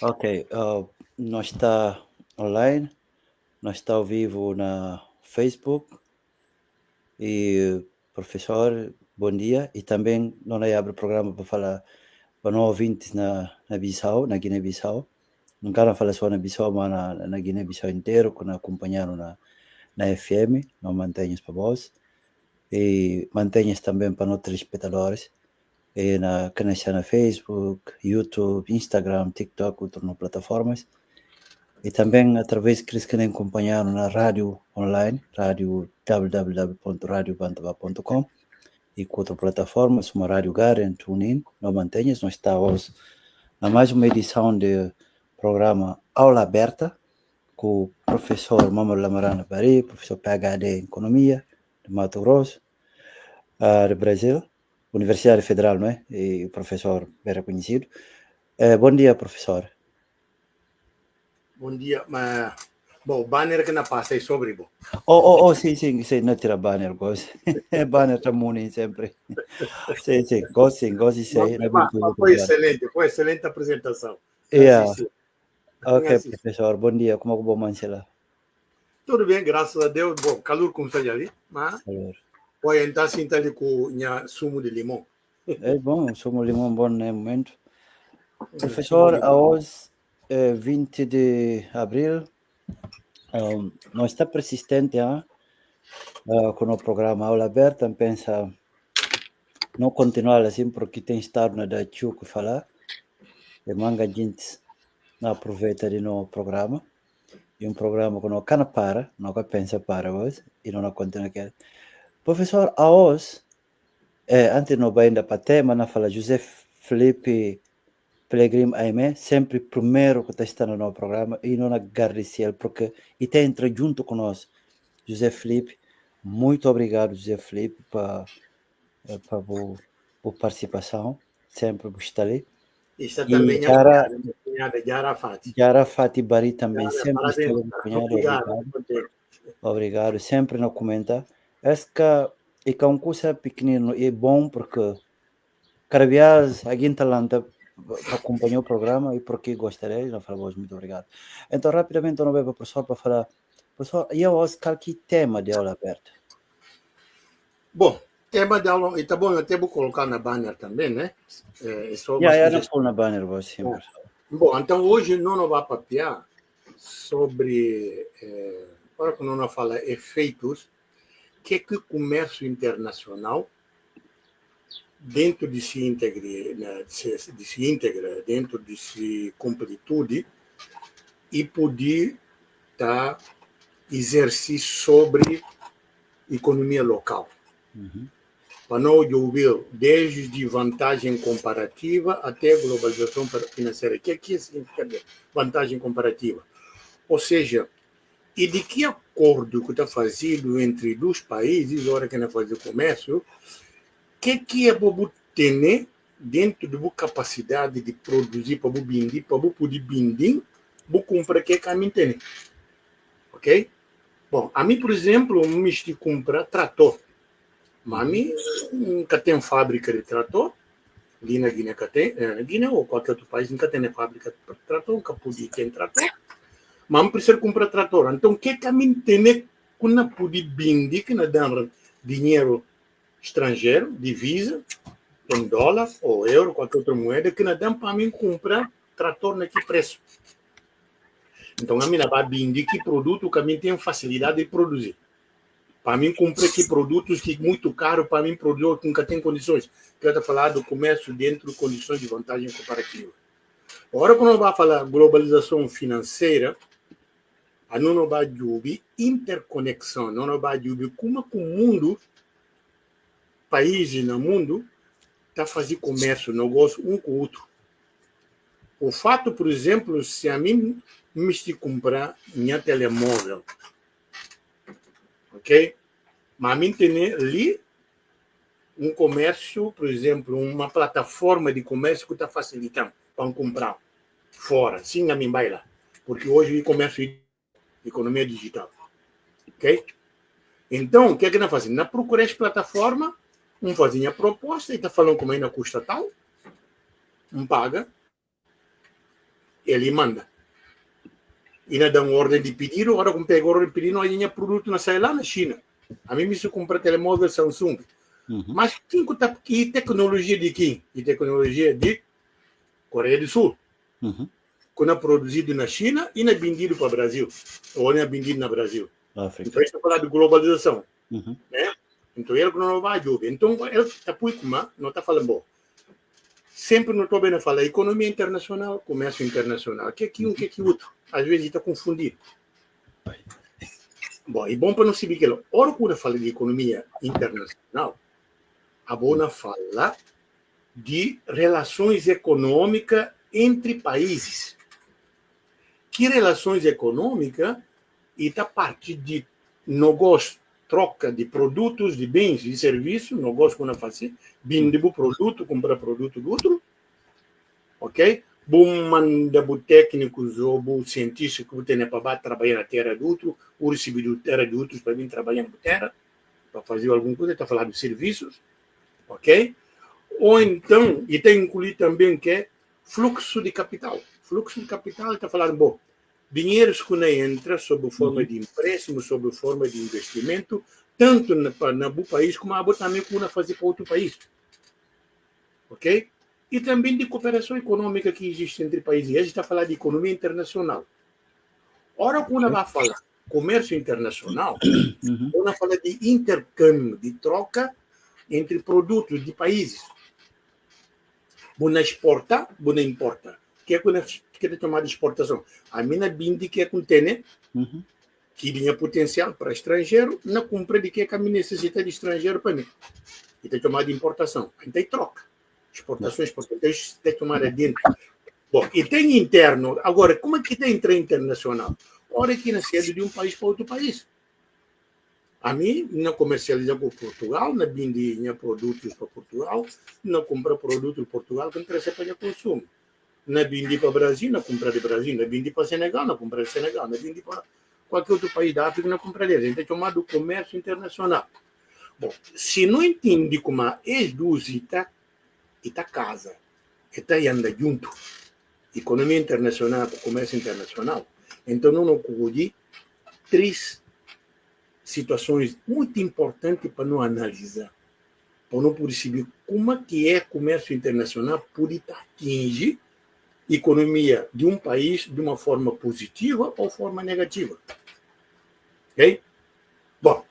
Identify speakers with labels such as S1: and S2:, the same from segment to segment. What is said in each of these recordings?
S1: Ok, nós está online, nós está ao vivo na Facebook e, professor, bom dia. E também nós abre o programa para falar para nós ouvintes na Bissau, na Guiné-Bissau. Não quero falar só na Bissau, mas na Guiné-Bissau inteiro, que nos acompanharam na FM, nós mantemos para vós. E mantemos também para nossos espectadores. E que nasce na Facebook, YouTube, Instagram, TikTok, outras plataformas. E também através que eles querem acompanhar na rádio online, rádio www.radiobantaba.com e com outras plataformas, como a Rádio Garen, TuneIn, não mantenhas, nós estamos na mais uma edição do programa Aula Aberta, com o professor Mamadou Lamarana Bari, professor PhD em Economia, de Mato Grosso, do Brasil, Universidade Federal, não é? E o professor bem reconhecido. Bom dia, professor.
S2: Bom dia, mas... Bom, o banner que não passa é sobre, bom.
S1: Sim, não tira banner, gosto. Banner também sempre. Sim, gosto de ser.
S2: Foi excelente apresentação.
S1: Yeah. Ok, professor, bom dia, como é que bom lá?
S2: Tudo bem, graças a Deus. Bom, calor como está ali, mas pode entrar assim, tá ali com sumo de limão.
S1: É bom, sumo de limão bom no momento. Professor, hoje, 20 de abril, nós está persistente com o programa Aula Aberta, pensa não continuar assim, porque tem estado na da que falar, e manga gente não aproveita de no programa, e um programa que não cana para, não pensa para hoje, e não continua aquele. Professor, a hoje, antes de não ainda para tema, não fala José Felipe Pellegrim Aimé, sempre primeiro que está no programa, e não agradecer, porque ele está entrando junto conosco. José Felipe, muito obrigado, José Felipe, para a participação, sempre gostar ali.
S2: Isso também é
S1: Yara Fati Bari também, sempre
S2: esteve
S1: acompanhado. Obrigado, sempre não comenta. Essa é uma coisa pequenina e bom porque cada vez alguém talanta acompanhar o programa e porque gostaria, não falamos muito obrigado. Então, rapidamente, eu não vejo para o professor para falar. Professor, eu acho que tema de aula aberta.
S2: Bom, tema de aula, e tá bom, eu até vou colocar na banner também, né?
S1: É só uma sugestão na banner, sempre.
S2: Bom, então hoje não vai papear sobre, agora quando não fala efeitos, que o comércio internacional dentro de se integra, dentro de se completude e poder exercer sobre economia local. Para não ouvir desde vantagem comparativa até globalização financeira. O que significa vantagem comparativa? Ou seja, e de que acordo que está fazendo entre dois países, na hora que não faz o comércio, que é para ter dentro da capacidade de produzir, para vender, para poder vender, para comprar que caminho tem. Ok? Bom, a mim, por exemplo, eu me comprar trator. Mas a mim nunca tem fábrica de trator. Ali na Guiné, Guiné ou qualquer outro país, nunca tem fábrica de trator, nunca podia ter trator. Mas não precisa comprar trator. Então, o que caminho tem que não pode vender, que não dá dinheiro estrangeiro, divisa, em dólar ou euro, qualquer outra moeda, que não dá para mim comprar trator naquele preço. Então, a mim vai vender que produto que a mim tem facilidade de produzir. Para mim, comprei aqui produtos que muito caro para mim produzir, que nunca tem condições. Quero falar do comércio dentro de condições de vantagem comparativa. Agora, quando vai falar globalização financeira, a não vai ouvir interconexão, não vai ouvir como o mundo, países no mundo, está fazendo comércio, negócio um com o outro. O fato, por exemplo, se a mim me comprar minha telemóvel, ok? Mas a mim tem ali um comércio, por exemplo, uma plataforma de comércio que está facilitando para comprar fora, sim, a mim vai lá. Porque hoje o comércio é economia digital. Ok? Então, o que é que nós fazemos? Nós procuramos plataforma, fazemos a proposta e está falando como ainda custa tal, paga, ele manda. E não dá uma ordem de pedido, agora como pega a ordem de pedido, aí tinha produto não sai lá na China. A mim me se compra telemóvel Samsung. Mas que tecnologia de quem? E tecnologia de Coreia do Sul. Quando é produzido na China e não é vendido para o Brasil. Ou não é vendido no Brasil.
S1: África.
S2: Então, está falando de globalização. Né? Então, ele não vai ajudar. Então, ele está não está falando bom. Sempre não estou bem falar economia internacional, comércio internacional. O que é um, o que é outro? Às vezes está confundido. Bom, é bom para não saber que a hora que eu falo de economia internacional, a boa fala de relações econômicas entre países. Que relações econômicas está parte de negócio, troca de produtos, de bens e serviços, negócio que nós fazemos, vender o produto, comprar produto do outro, ok? Bom manda o técnicos ou o cientista que tem para trabalhar na terra do outro, ou receber da terra do outro para vir trabalhar na terra, para fazer alguma coisa, está falando de serviços, ok? Ou então, e tem incluir também que é fluxo de capital. Fluxo de capital está falando, bom, dinheiros que não entra sob forma de empréstimo, sob forma de investimento, tanto no país como também quando fazer para outro país. Ok? E também de cooperação econômica que existe entre países. E a gente está falando de economia internacional. Ora, quando vai falar comércio internacional, quando fala de intercâmbio, de troca entre produtos de países. Buna exporta, buna importa. Que é quando é chamada de exportação. A mina bindi que é contém, que tinha potencial para estrangeiro, não compra de que a minha necessita de estrangeiro para mim. E tem chamada de importação. Aí tem troca. Exportação, exportação, tem tomada dentro. Bom, e tem interno. Agora, como é que tem internacional? Ora, que na sede de um país para outro país. A mim, não comercializa com Portugal, não vende produtos para Portugal, não compra produto de Portugal que não traz para consumo. Não vende para o Brasil, não compra de Brasil, não vende para Senegal, não compra de Senegal, não vende para qualquer outro país da África, não compra deles. Então, é chamado comércio internacional. Bom, se não entende como as duas está casa, está andando junto, economia internacional com comércio internacional, então não ocorre três situações muito importantes para não analisar, para não perceber como é que é comércio internacional pode atingir a economia de um país de uma forma positiva ou forma negativa. Ok? Bom,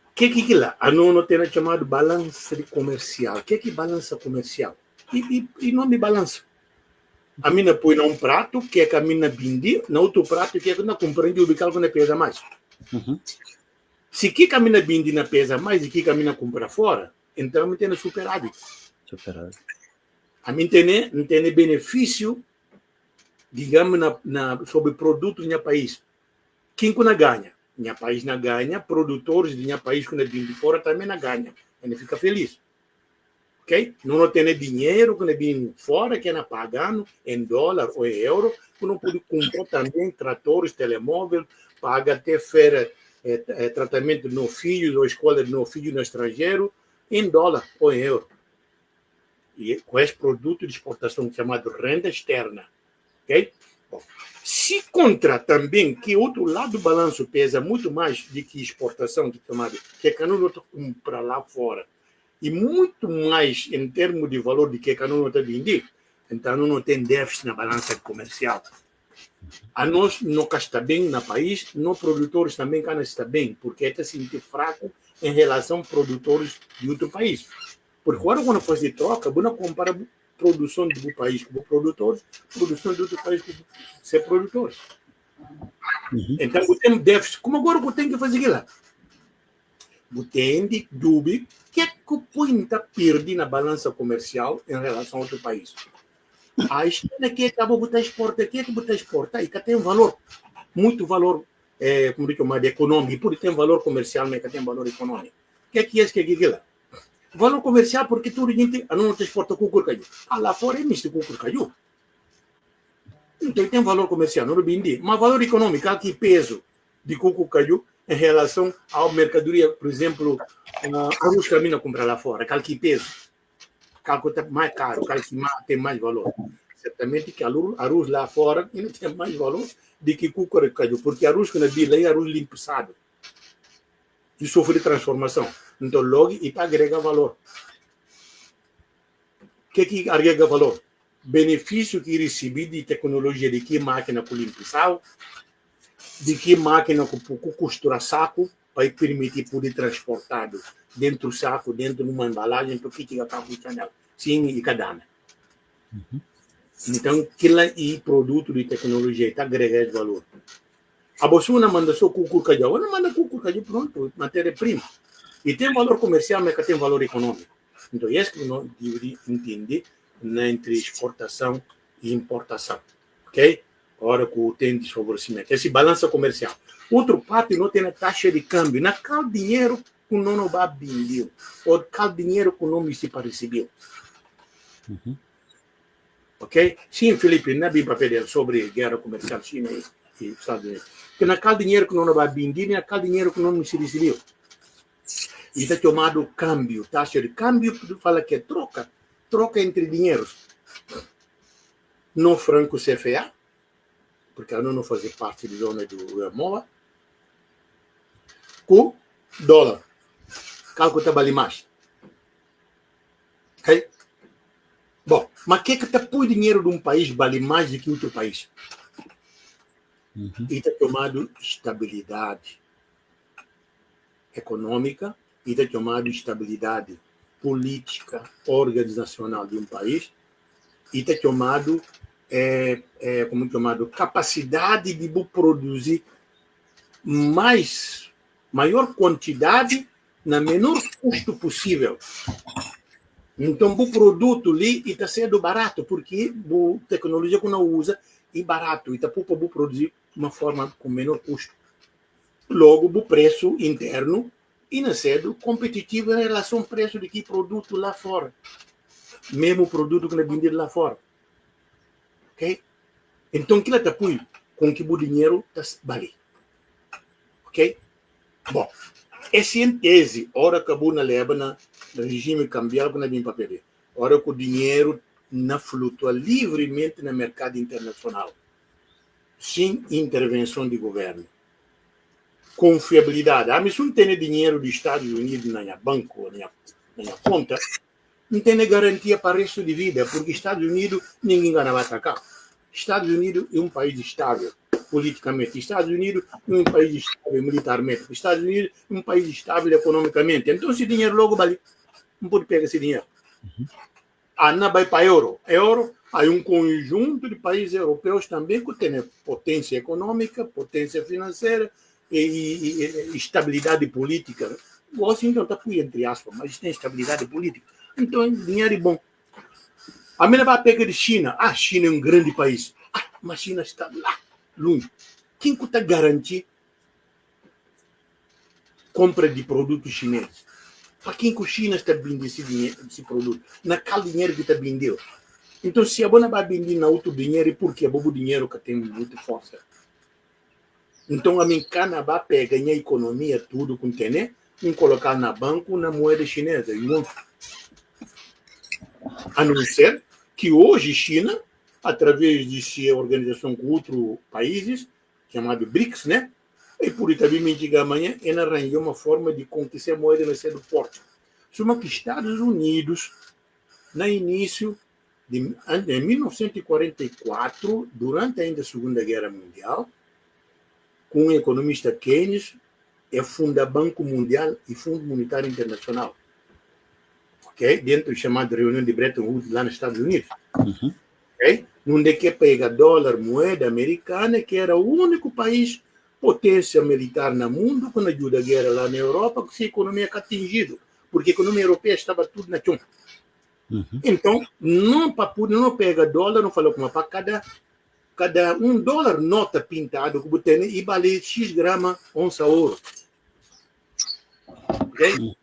S2: o que é lá? A não tem chamado balança comercial. O que é balança comercial? E nome balança. A mina põe num prato, que é que a mina vende, no outro prato, que é que não compreende o bical quando pesa mais. Se que a mina vende na pesa mais e que a mina compra fora, então a mina tem superávit. A mina tem benefício, digamos, sobre produtos no país. Quem que não ganha? Minha país não ganha, produtores de minha país que não vêm de fora também não ganham. Ele fica feliz. Ok? Não tem dinheiro que não vem fora, que não pagando em dólar ou em euro, que não pode comprar também tratores, telemóvel, paga até feira, tratamento de meus filhos ou escola de meu filho no estrangeiro, em dólar ou em euro. E com esse produto de exportação chamado renda externa. Ok? Bom, se contra também que outro lado do balanço pesa muito mais do que exportação, que a não compra lá fora, e muito mais em termos de valor do que a não está vendendo, então não tem déficit na balança comercial. A nós não está bem no país, nós produtores também não está bem, porque está se sentir fraco em relação a produtores de outro país. Porque agora quando faz de troca, não compara produção do país com produtores, produção de outro país com ser produtores. Então, eu tenho déficit. Como agora eu tenho que fazer lá? Eu tenho de dúvida que é que o Punta perde na balança comercial em relação a outro país. A China que acabou de exportar, que é que você exporta? E que tem valor, muito valor, como diz chamado, econômico, porque tem valor comercial, mas que tem valor econômico. O que é que lá? Valor comercial, porque tudo gente não exporta cucur caiu. Lá fora é misto cucur caiu. Então tem valor comercial, não vende. Mas valor econômico, aqui peso de cucur caiu em relação à mercadoria, por exemplo, arroz que a mina compra lá fora, aqui peso. Calco está mais caro, calco tem mais valor. Certamente que arroz lá fora ainda tem mais valor do que o caju, porque arroz que na bila é arroz limpado. E sofre transformação. Então, logo, e agrega valor. O que agrega valor? Benefício que recebi de tecnologia de que máquina com limpar, de que máquina com costura saco, para permitir poder transportado dentro do saco, dentro de uma embalagem, para que acaba funcionando. Sim, e cadana. Então, aquilo é produto de tecnologia, está agregando valor. A Bolsonaro manda só cucu caju, não manda cucu caju, pronto, matéria-prima. E tem valor comercial, mas tem valor econômico. Então, é isso que nós deveríamos entender entre exportação e importação. Ok? Hora que tem desfavorecimento. Esse balança comercial. Outro parte não tem a taxa de câmbio. Na qual dinheiro que não vai vender, ou qual dinheiro que não se recebeu. Ok? Sim, Felipe, não é bem para pedir sobre guerra comercial China e Estados Unidos. Porque naquele dinheiro que não vai vender, naquele dinheiro que não se recebeu. E está chamado câmbio, taxa de câmbio, fala que é troca entre dinheiros. No franco CFA, porque ela não faz parte da zona do MOA, com dólar. Cálculo está vale mais. Ok? Bom, mas o que está por dinheiro de um país vale mais do que outro país? E está chamado estabilidade econômica, e está chamado estabilidade política organizacional de um país, e está chamado capacidade de produzir maior quantidade na menor custo possível. Então, o produto ali está sendo barato, porque a tecnologia que não usa é barato, e está para produzir de uma forma com menor custo. Logo, o preço interno e não sendo competitivo em relação ao preço de que produto lá fora. Mesmo produto que é vendido lá fora. Ok? Então, aquilo está com que o dinheiro está vale. Ok? Bom, essa é a tese. Ora acabou na Líbano, no regime cambial que não é bem para perder. Ora que o dinheiro não flutua livremente no mercado internacional, sem intervenção de governo. Confiabilidade. Se não tem dinheiro dos Estados Unidos na banco, na conta, não tem garantia para o resto de vida, porque Estados Unidos ninguém vai atacar. Estados Unidos é um país estável politicamente. Estados Unidos é um país estável militarmente. Estados Unidos é um país estável economicamente. Então, esse dinheiro logo vale. Não pode pegar esse dinheiro. Não vai para euro. Euro, há um conjunto de países europeus também que tem potência econômica, potência financeira e estabilidade política. Washington está entre aspas, mas tem estabilidade política. Então, dinheiro é bom. A menina vai pegar de China. China é um grande país. Mas China está lá, longe. Quem está garantir compra de produtos chineses? Para quem que a China está vendendo esse produto? Naquele dinheiro que está vendendo. Então, se a bona vai vender na outro dinheiro, é porque é o dinheiro que tem muita força. Então, a americana vai pegar a economia, tudo com tem, e colocar na banco na moeda chinesa. A não ser que hoje China, através de sua organização com outros países, chamado BRICS, né? E por também me diga amanhã, ela arranjou uma forma de conquistar a moeda vai ser forte. Só que Estados Unidos, no início de 1944, durante ainda a Segunda Guerra Mundial, com o economista Keynes, funda Banco Mundial e Fundo Monetário Internacional. Okay? Dentro da chamada reunião de Bretton Woods lá nos Estados Unidos. Okay? Onde que pega dólar, moeda americana, que era o único país potência militar no mundo, quando ajuda a guerra lá na Europa, que a economia é atingido, porque a economia europeia estava tudo na chão. Então, não pega dólar, não falou como para cada $1 nota pintada que você tem e vale X grama onça ouro. Okay?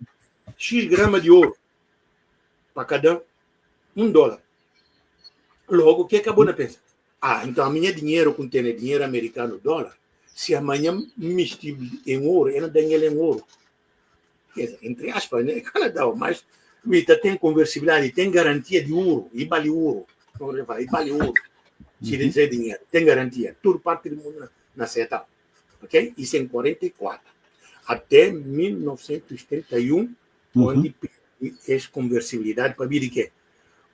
S2: X grama de ouro para cada $1. Logo, o que acabou na pensa? Então a minha dinheiro contém dinheiro americano, dólar. Se amanhã me estive em ouro, eu não tenho ele em ouro. Quer dizer, entre aspas, né? Canadá, mas tem conversibilidade, tem garantia de ouro, e vale ouro. E vale ouro. Se lhe dizer dinheiro, tem garantia. Tudo parte do mundo na CETA. Ok? Isso em 44. Até 1931, onde essa conversibilidade para vir de quê?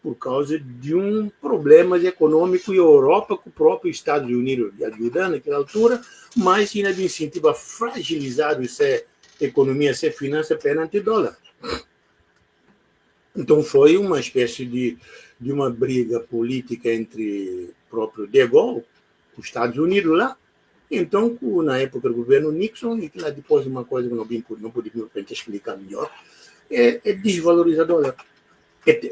S2: Por causa de problemas econômicos em Europa, com o próprio Estados Unidos ajudando naquela altura, mas ainda de incentivo a fragilizar essa economia, essa finança perante o dólar. Então foi uma espécie de uma briga política entre o próprio De Gaulle, os Estados Unidos lá. Então, na época do governo Nixon, e que lá depois uma coisa que não podemos explicar melhor, é desvalorizador.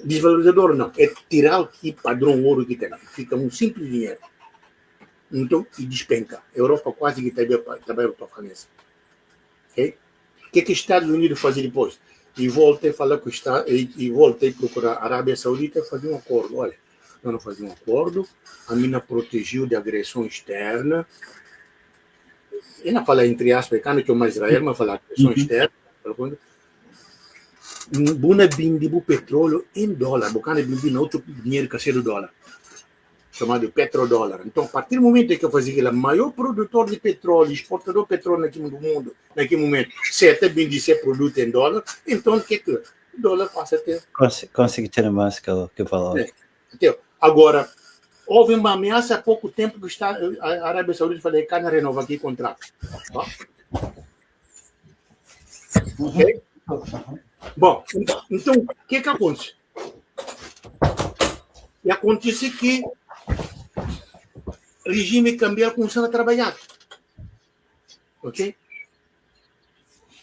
S2: Desvalorizador não, é tirar o padrão ouro que tem. Fica um simples dinheiro. Então, e despenca. A Europa quase que trabalha para a falência. Okay? O que os Estados Unidos fazem depois? E voltei a falar com o Estado, e voltei a procurar a Arábia Saudita e fazer um acordo. Olha, nós não fazemos um acordo, a mina protegeu de agressão externa. Eu não falo entre aspas, que é uma Israel, mas falar agressão externa. Buna bindibu petróleo em dólar, bocana bindibu outro dinheiro que é do dólar, chamado petrodólar. Então, a partir do momento em que eu fazia aquele maior produtor de petróleo, exportador de petróleo naquele mundo, naquele momento, se até bem ser produto em dólar, então o que o dólar passa a ter?
S1: Consegue ter mais que valor.
S2: Agora, houve uma ameaça há pouco tempo que a Arábia Saudita falou que não renova aqui o contrato. Ok? Bom, então, o que acontece? E acontece que o regime cambial começou a trabalhar. Ok?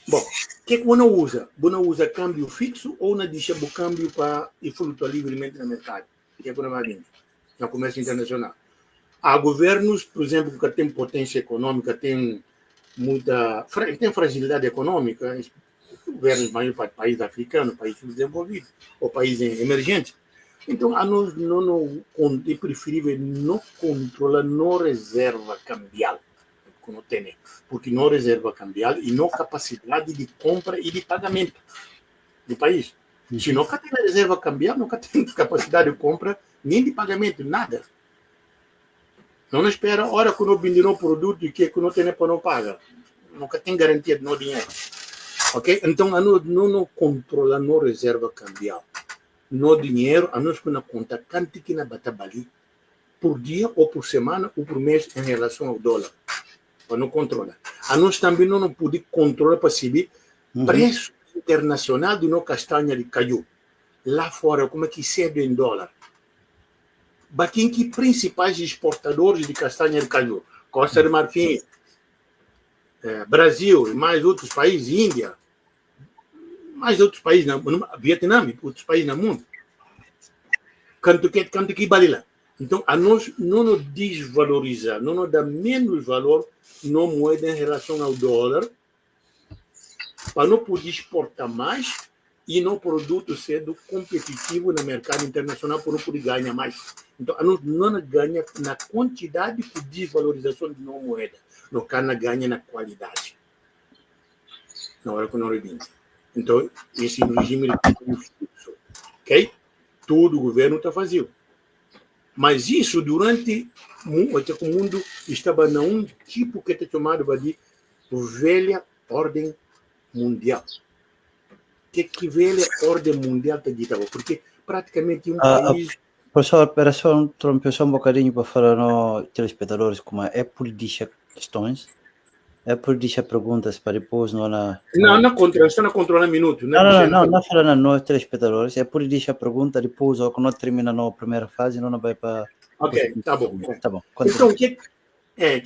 S2: Bom, o que você usa? Você usa câmbio fixo ou não deixa o câmbio para flutuar livremente no mercado? O que você vai vir? No comércio internacional. Há governos, por exemplo, que têm potência econômica, tem fragilidade econômica, governos maiores para países africanos, países desenvolvidos, ou países emergentes. Então, é preferível não controlar, não reserva cambial, porque não reserva cambial e não capacidade de compra e de pagamento do país. Se não tem reserva cambial, não tem capacidade de compra nem de pagamento, nada. Não espera, hora que não vender um produto e que não tem para não pagar. Nunca tem garantia de não dinheiro. Ok? Então, não controla, não reserva cambial. No dinheiro, a nós na conta quanto que na batabali por dia ou por semana ou por mês em relação ao dólar. Para não controlar. A nós também não podemos controlar para subir preço internacional de nossa castanha de caju. Lá fora, como é que serve em dólar? Batem que principais exportadores de castanha de caju? Costa do Marfim, Brasil e mais outros países, Índia, mais outros países, Vietnã, outros países no mundo. Quanto que vale lá? Então, a nós não nos desvaloriza, não nos dá menos valor na moeda em relação ao dólar, para não poder exportar mais e no produto sendo competitivo no mercado internacional, para não poder ganhar mais. Então, a nós não ganha na quantidade de desvalorização de uma moeda, não ganha na qualidade. Na hora que não revende. Então, esse regime de fixo, ok? Todo o governo está fazendo. Mas isso, durante o mundo, estava num tipo que é chamado de velha ordem mundial. O que velha ordem mundial está dizendo? Porque praticamente país...
S1: Professor, espera só um bocadinho para falar aos telespectadores como é por deixar questões. É por deixar perguntas para depois não
S2: está na controla minuto.
S1: Não falando nos telespectadores, é por deixar pergunta depois ou quando termina na primeira fase não vai para...
S2: Ok, tá bom.
S1: Tá bom.
S2: Então, o que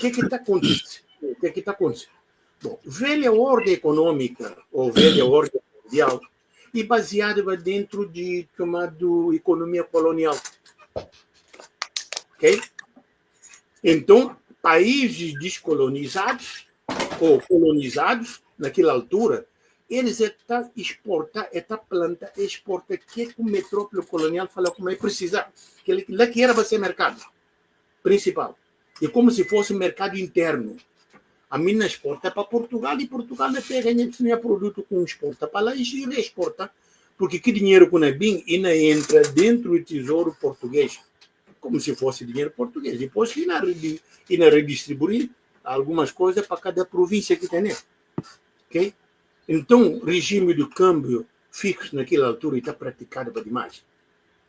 S2: está acontecendo? Bom, velha ordem econômica ou velha ordem mundial e baseada dentro de chamado economia colonial. Ok? Então, países descolonizados ou colonizados, naquela altura, eles estão exportar, planta, exporta, que o metrópole colonial fala como é precisar. Que era para ser mercado principal. E como se fosse mercado interno. A mina exporta para Portugal e Portugal pega e produto com exporta para lá e exporta Porque que dinheiro que não é bem, ainda entra dentro do tesouro português, como se fosse dinheiro português. Depois que ainda redistribuir algumas coisas para cada província que tem. Okay? Então, o regime do câmbio fixo naquela altura está praticado para demais.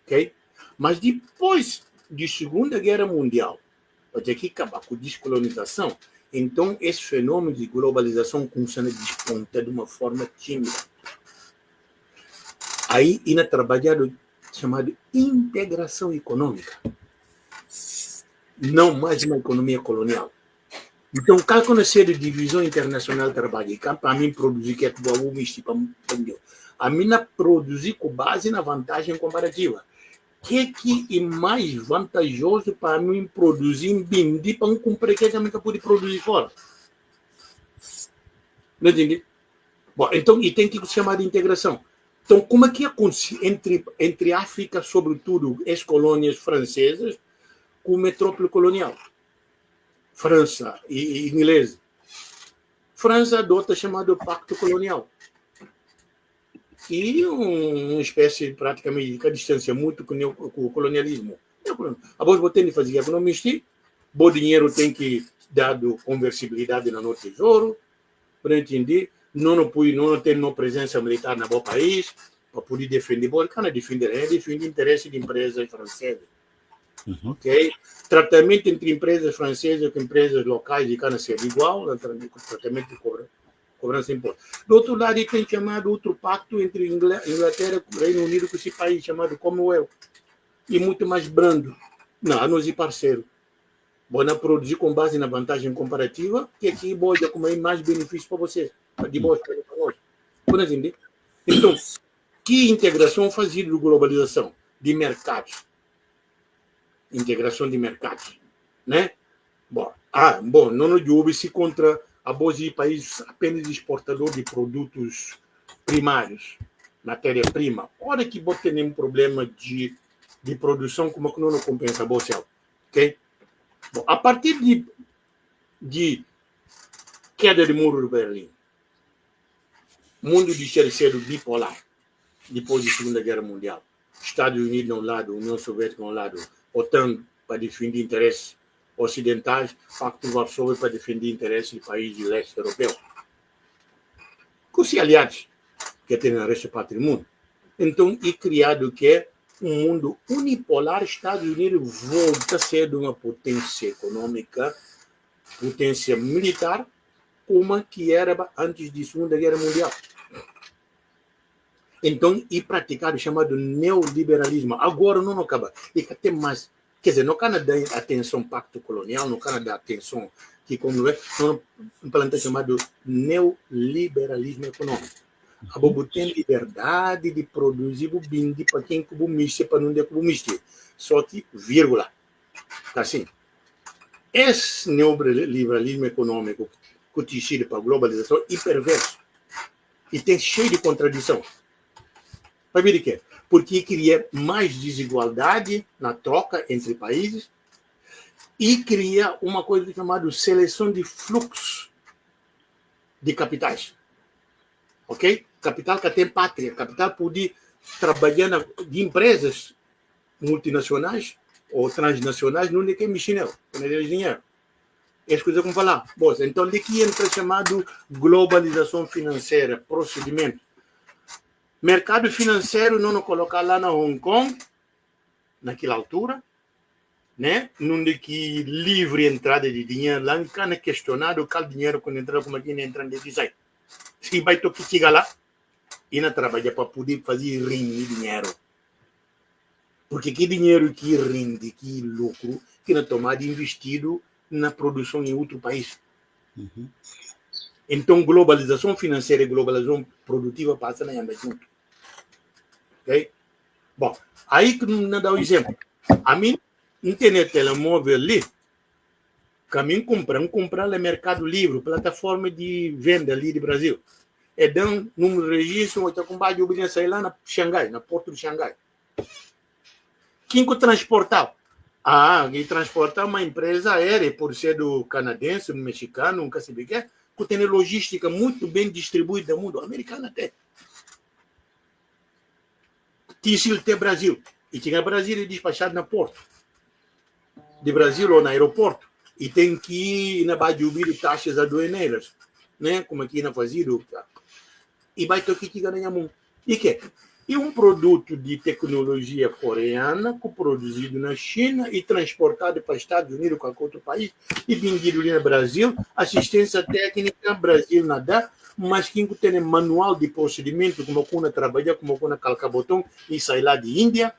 S2: Okay? Mas depois da Segunda Guerra Mundial, para ter que acabar com a descolonização, então esse fenômeno de globalização começa a despontar de uma forma tímida. Aí, ainda trabalhado chamado integração econômica. Não mais uma economia colonial. Então, cá conhecer a divisão internacional de trabalho, cá para mim produzir que é que vou misto para a mim produzir com base na vantagem comparativa. Que é mais vantajoso para mim produzir em bindi para não comprar que também que pode produzir fora. Não entendi? Bom, então, e tem que se chamar de integração. Então, como é que acontece entre África, sobretudo, as colônias francesas, com a metrópole colonial? França e inglês. França adota chamado Pacto Colonial. E uma espécie praticamente de distância muito com o colonialismo. A voz botando fazer economia, bom dinheiro tem que dar conversibilidade no tesouro, para entender, não tem presença militar no bom país, para poder defender, bom, cara defender interesse de empresas francesas. Uhum. Ok? Tratamento entre empresas francesas com empresas locais de cana ser igual, tratamento de cobrança de imposto. Do outro lado, tem chamado outro pacto entre Inglaterra e Reino Unido com esse país chamado Commonwealth. E muito mais brando. Não, nós e parceiro. Bom, produzir com base na vantagem comparativa, que aqui pode comer mais benefícios para vocês. De boa para nós. Por entender? Então, que integração fazia de globalização? De mercados. Integração de mercados. Né? Bom, não houve-se contra a bolsa de países apenas exportador de produtos primários, matéria-prima. Ora que pode ter nenhum problema de produção, como que não compensa a bolsa. Ok? Bom, a partir de queda do muro de Berlim, mundo de terceiro bipolar, depois da Segunda Guerra Mundial, Estados Unidos a um lado, União Soviética a um lado, OTAN para defender interesses ocidentais, Pacto de Varsóvia para defender interesses de países de leste europeu. Com os aliados que tem no resto do patrimônio. Então, é criado que é um mundo unipolar. Estados Unidos volta a ser uma potência econômica, potência militar, como que era antes da Segunda Guerra Mundial. Então, é praticado o chamado neoliberalismo. Agora não acaba. E que tem mais. Quer dizer, não can dar atenção ao pacto colonial, não can dar atenção que como é, um plano chamado neoliberalismo econômico. A bobo tem liberdade de produzir o bindi para quem que o miste para não der o miste. Só que, vírgula. Assim, esse neoliberalismo econômico que decide para a globalização é perverso. E tem cheio de contradição. Para ver de quê? Porque cria mais desigualdade na troca entre países e cria uma coisa chamada seleção de fluxo de capitais. Ok? Capital que tem pátria. Capital pode trabalhar de empresas multinacionais ou transnacionais, não tem mexer, não tem dinheiro. Essas coisas como falar. Bom, então, aqui entra chamado globalização financeira, procedimento. Mercado financeiro não colocar lá na Hong Kong, naquela altura, né? Não de que livre entrada de dinheiro lá, não é questionado qual dinheiro quando entra, como aqui não entra de sai. Se vai ter que chegar lá e não trabalhar para poder fazer render dinheiro. Porque que dinheiro que rende, que lucro, que não tomado investido na produção em outro país. Uhum. Então, globalização financeira e globalização produtiva passam a andar junto. Ok? Bom, aí que não dá o exemplo. A mim, não tem telemóvel ali, que a mim comprar no Mercado Livre, plataforma de venda ali do Brasil. É dando número de registro, ou está com base de obediência lá na Xangai, na porto de Xangai. Quem que transportar? E transportar uma empresa aérea, por ser do canadense, do mexicano, nunca sei o que é, que tem logística muito bem distribuída no mundo americano até. Tinha até Brasil. E tinha Brasil despachado na porto. De Brasil ou no aeroporto. E tem que ir na Badiubir taxas aduaneiras. Né? Como aqui na fazenda. E vai ter que ganhar muito. E que? E um produto de tecnologia coreana produzido na China e transportado para os Estados Unidos ou qualquer outro país e vendido ali no Brasil, assistência técnica, Brasil nada, mas quem tem manual de procedimento, como quando trabalha, como quando calca botão e sai lá de Índia,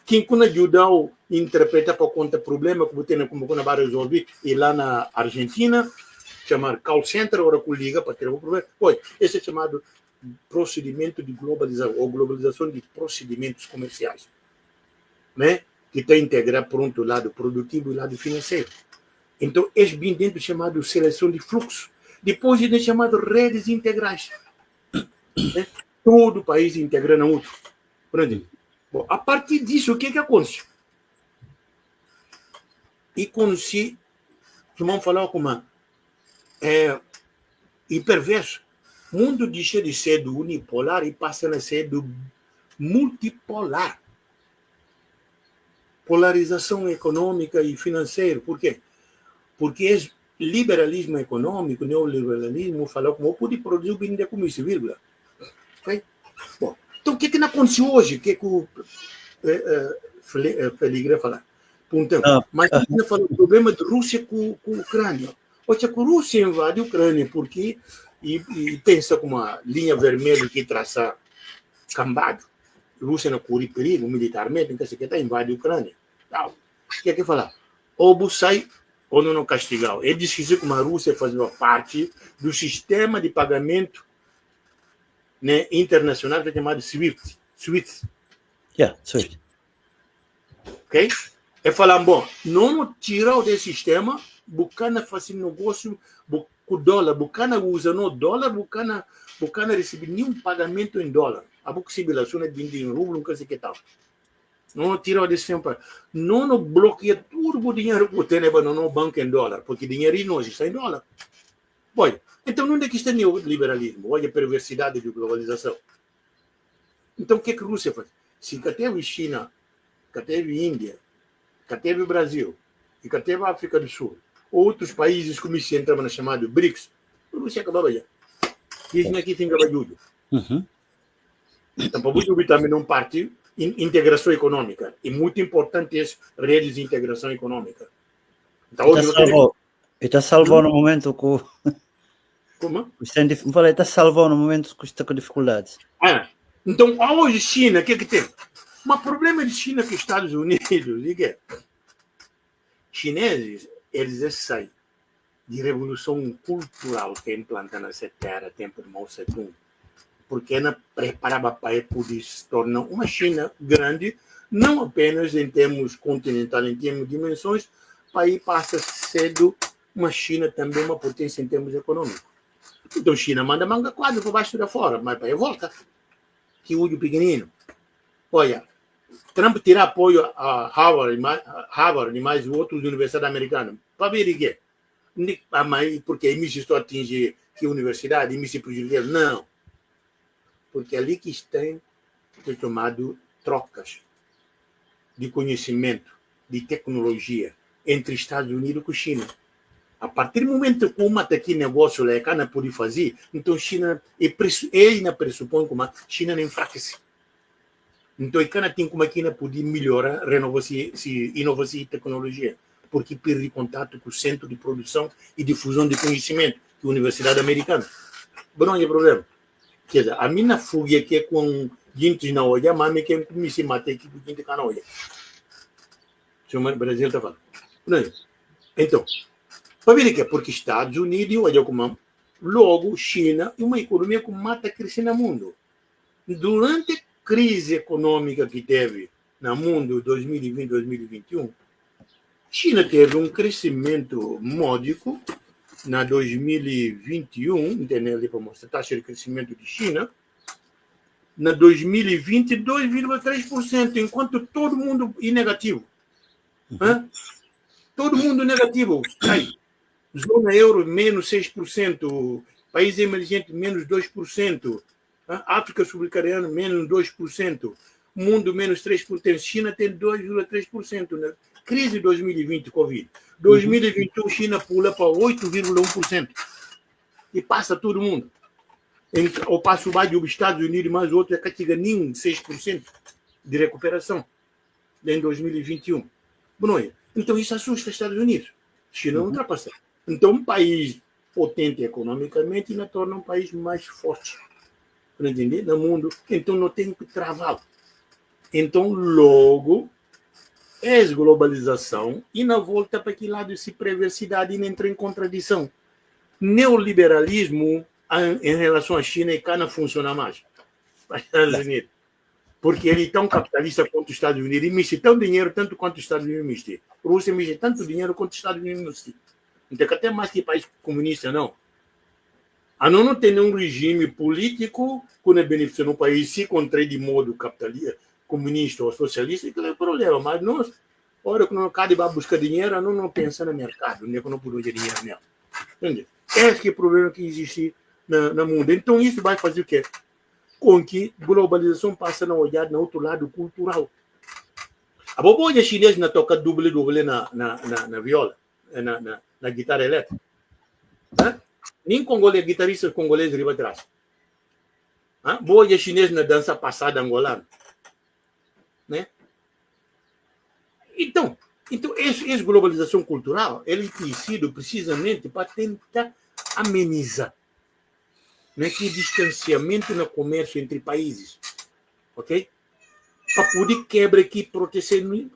S2: quem quando ajuda a interpretar para conta problema, como quando vai resolver, e lá na Argentina, chamar call center, agora que liga para ter um problema. Pois, esse é chamado procedimento de globalização, ou globalização de procedimentos comerciais, né? Que está integrado, pronto, o lado produtivo e o lado financeiro. Então, é bem dentro chamado seleção de fluxo. Depois é chamado redes integrais. Né? Todo o país integrando outro. Bom, a partir disso, o que acontece? E conheci, vamos falar como hiperverso. O mundo deixa de ser do unipolar e passa a ser do multipolar. Polarização econômica e financeira. Por quê? Porque é liberalismo econômico, neoliberalismo, falou como pode produzir o bem de comércio, vírgula. Okay? Bom, então, o que aconteceu hoje? O que o Feligra falar? Mas a gente falou do problema da Rússia com a Ucrânia. Ou seja, a Rússia invade a Ucrânia porque e pensa como uma linha vermelha que traça cambado. A Rússia não corre perigo militarmente, então você quer invade a Ucrânia. O que é que falar? Ou sai ou não castigar. É difícil como a Rússia fazia parte do sistema de pagamento, né, internacional que é chamado SWIFT.
S1: Swift.
S2: Ok? É falar, bom, não tirar desse sistema, Bucana faz negócio com dólar, Bucana usa no dólar, Bucana recebe nenhum pagamento em dólar. A possibilidade é de em rublo, não sei o que tal. Não tirar desse sistema. Não bloqueia todo o dinheiro que tem no banco em dólar, porque dinheiro não está em dólar. Olha, então onde é que está o neoliberalismo? Olha a perversidade da globalização. Então o que a Rússia faz? Se teve China, teve Índia, teve Brasil e teve a África do Sul, outros países como se entravam na chamada BRICS, a Rússia acabava já. Isso aqui tem trabalho. Então, para você também não parte integração econômica. E muito importante é redes de integração econômica.
S1: Então, está salvou no momento com...
S2: Como?
S1: Está salvou no momento que está com dificuldades.
S2: Então, hoje, China, o que tem? Mas o problema de China com os Estados Unidos, é chineses, eles saem de revolução cultural que é implantada nessa terra, tempo de Mao Tse-tung, porque ela preparava para poder se tornar uma China grande, não apenas em termos continentais, em termos de dimensões, para ir passa cedo uma China também uma potência em termos econômicos. Então, China manda manga quadra para baixo da fora, mas para aí volta. Que olho pequenino. Olha, Trump tirar apoio a Harvard e mais outros universidades americanas. Para ver o quê? Porque aí me estou atingir que universidade e me se prejudicar. Não. Porque ali que tem tomado trocas de conhecimento, de tecnologia entre Estados Unidos e China. A partir do momento que uma aqui negócio lá não pode fazer, então China ele pressupõe como a China não enfraquece. Então a China tem como a China pode melhorar, renovar-se, inovar-se em tecnologia, porque perde contato com o centro de produção e difusão de conhecimento, que é a Universidade Americana. Não é problema. Quer dizer, a minha fuga aqui é com gente na olha, mas me quer me se matar aqui com gente na olha. O Brasil está falando. Então, para ver que é porque Estados Unidos, olha como logo China é uma economia que mata crescer no mundo. Durante a crise econômica que teve no mundo 2020-2021, China teve um crescimento módico na 2021, entendeu? Para mostrar a taxa de crescimento de China, na 2020, 2,3%, enquanto todo mundo é negativo. Todo mundo negativo. Aí, zona euro, menos 6%. País emergente, menos 2%. África subsaariana, menos 2%. mundo menos 3%, China tem 2,3%. Na crise de 2020, Covid. 2021, China pula para 8,1%. E passa todo mundo. Ao passo baixo dos Estados Unidos, mais outro, é que chega nem 6% de recuperação em 2021. Bom, então isso assusta os Estados Unidos. China não ultrapassa. Então, um país potente economicamente ainda torna um país mais forte. Para entender? No mundo. Então, não tem que travá-lo. Então, logo, é globalização e na volta para que lado se perversidade e entra em contradição. Neoliberalismo em relação à China e cá não funciona mais. Para os Estados Unidos. Porque ele é tão capitalista quanto os Estados Unidos. Ele mexe tão dinheiro tanto quanto os Estados Unidos mexem. A Rússia mexe tanto dinheiro quanto os Estados Unidos mexem. Então, até mais que país comunista, não. A não tem um regime político que não beneficia no país se contrai de modo capitalista, comunista ou socialista, que não é problema. Mas nós, a hora que não cada vai buscar dinheiro, não pensa no mercado, nem que não produz dinheiro mesmo. Entende? Esse é o problema que existe no mundo. Então, isso vai fazer o quê? Com que a globalização passe a olhar no outro lado cultural. A boboja chinesa não toca duble na viola, na guitarra elétrica. Nem guitarristas congoleses ali atrás. Boa chinesa na dança passada angolana. Né? Então essa globalização cultural ele tem sido precisamente para tentar amenizar, né, que distanciamento no comércio entre países, ok? Para poder quebrar aqui protecionismo.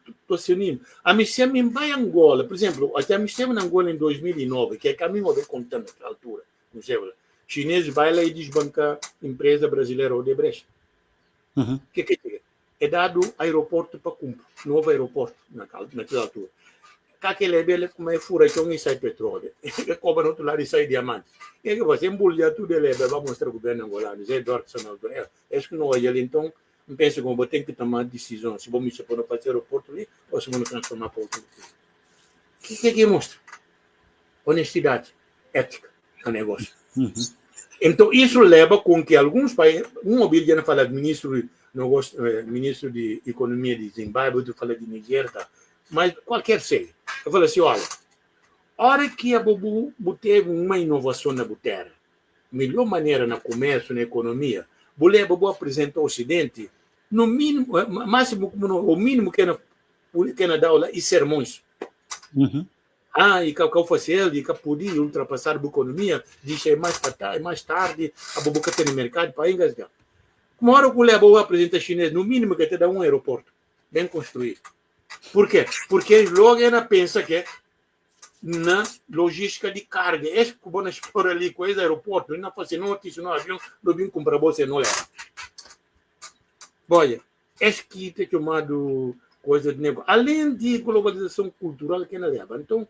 S2: A missão vai Angola, por exemplo, até a missão na Angola em 2009, que é caminho de contando naquela altura, não sei, chinês vai lá e desbanca a empresa brasileira Odebrecht. O que é? É dado aeroporto para cumprir, novo aeroporto naquela altura. Aquele é belo como é furacão e sai petróleo. Cobra no outro lado e sai diamante. E que você embolha tudo ele vai mostrar o governo angolano. É Dorkson, é que não olha ali, então não pensa como tem que tomar decisão. Se vamos ir para o aeroporto ali ou se vamos transformar para outro. O que mostra? Honestidade, ética no negócio. Então isso leva com que alguns países, Obilha fala de ministro de Economia de Zimbábue, tu fala de Nigéria, tá? Mas qualquer seja. Eu falo assim, olha, a hora que a Bobu teve uma inovação na terra, melhor maneira no comércio, na economia, a Bobu apresentou ao Ocidente, no mínimo, o mínimo que ela dá aula e sermões. E que eu fosse ele, que podia ultrapassar a economia, disse mais tarde, a Bobu que tem no mercado para engasgar. Uma hora que o Bobu apresenta chinês, no mínimo que te dá um aeroporto bem construído. Por quê? Porque logo ela pensa que na logística de carga. É que o Bona explora ali com esse aeroporto, não faz notícia no avião, não vim comprar você, não leva. Olha, é que tem chamado coisa de negócio. Além de globalização cultural que ela leva. Então,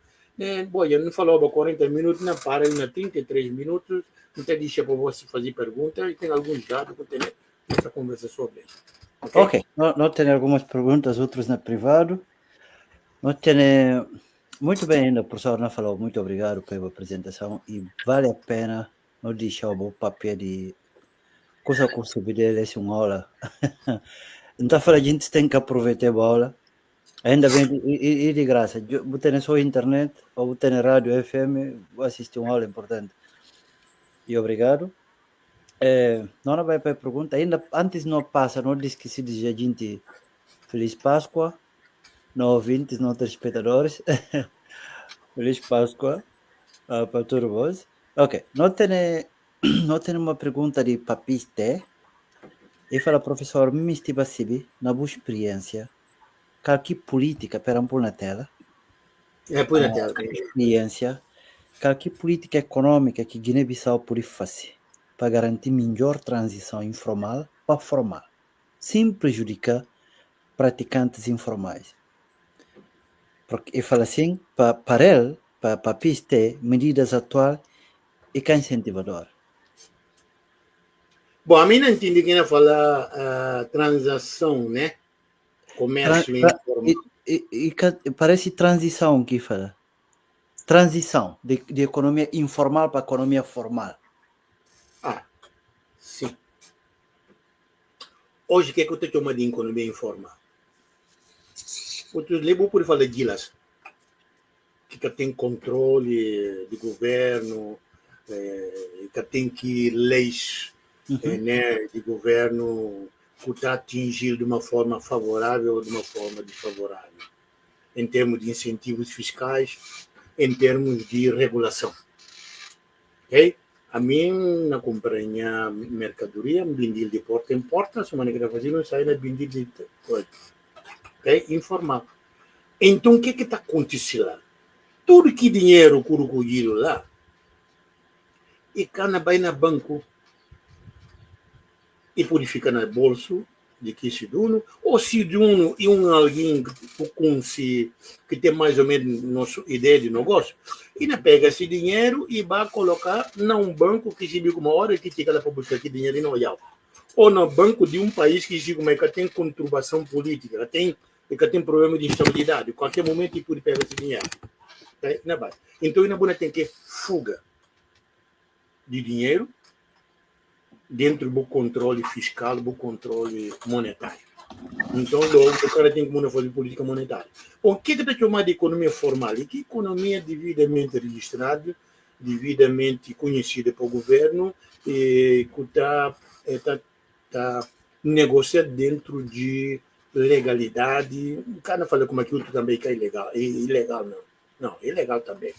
S2: olha, não falou há 40 minutos, não para aí na 33 minutos, não tem deixa para você fazer pergunta e tem alguns dados para ter essa conversa sobre isso.
S1: Ok, não tem algumas perguntas, outras na privado. Não tem... Muito bem ainda, professor não falou, muito obrigado pela apresentação e vale a pena não deixar o papel de coisa concebida essa uma aula. Então, a gente tem que aproveitar a aula, ainda bem, e de graça. Você tem só internet ou tem rádio FM, vou assistir uma aula importante. E obrigado. Não vai para a pergunta, ainda antes não passa, não esqueci de dizer a gente Feliz Páscoa, não ouvintes, não telespectadores. Feliz Páscoa para todos vós. Ok, não tem uma pergunta de papiste. E fala, professor, me estive a saber, na boa experiência, que política, pera um pouco na tela.
S2: Põe na tela.
S1: Experiência, que política econômica que Guiné-Bissau pode fazer para garantir melhor transição informal para formal, sem prejudicar praticantes informais. Porque ele fala assim, para ele, para PISTE, medidas atuais e que incentivador.
S2: Bom, a mim não entendi quem fala transação, né? Comércio informal.
S1: E parece transição que fala. Transição de economia informal para economia formal.
S2: Sim. Hoje, o que é que eu estou chamando de economia informal? Outros lembram por falar de las que tem controle de governo, que tem que leis né, de governo que está atingido de uma forma favorável ou de uma forma desfavorável, em termos de incentivos fiscais, em termos de regulação. Okay? A mim, na companhia mercadoria, vendil de porta em porta, a semana que está fazendo, sai na vendil de coisa. Okay? Informal. Então, o que está acontecendo lá? Tudo que dinheiro curucuído lá, e cana vai na banco, e pode ficar no bolso de que se dono, ou se dono e alguém que tem mais ou menos nossa ideia de negócio, e não pega esse dinheiro e vai colocar num banco que se viu uma hora que chega lá para buscar aquele dinheiro e não olhar. Ou no banco de um país que se como é que tem conturbação política, que tem problema de instabilidade, qualquer momento ele pode pegar esse dinheiro. Então, ainda tem que fuga de dinheiro dentro do controle fiscal, do controle monetário. Então, logo, o cara tem que fazer política monetária. O que é chamado de economia formal? É que economia devidamente registrada, devidamente conhecida pelo governo, e que está negociada dentro de legalidade. O cara fala como aquilo também que é ilegal. É ilegal, não. Não, é ilegal também.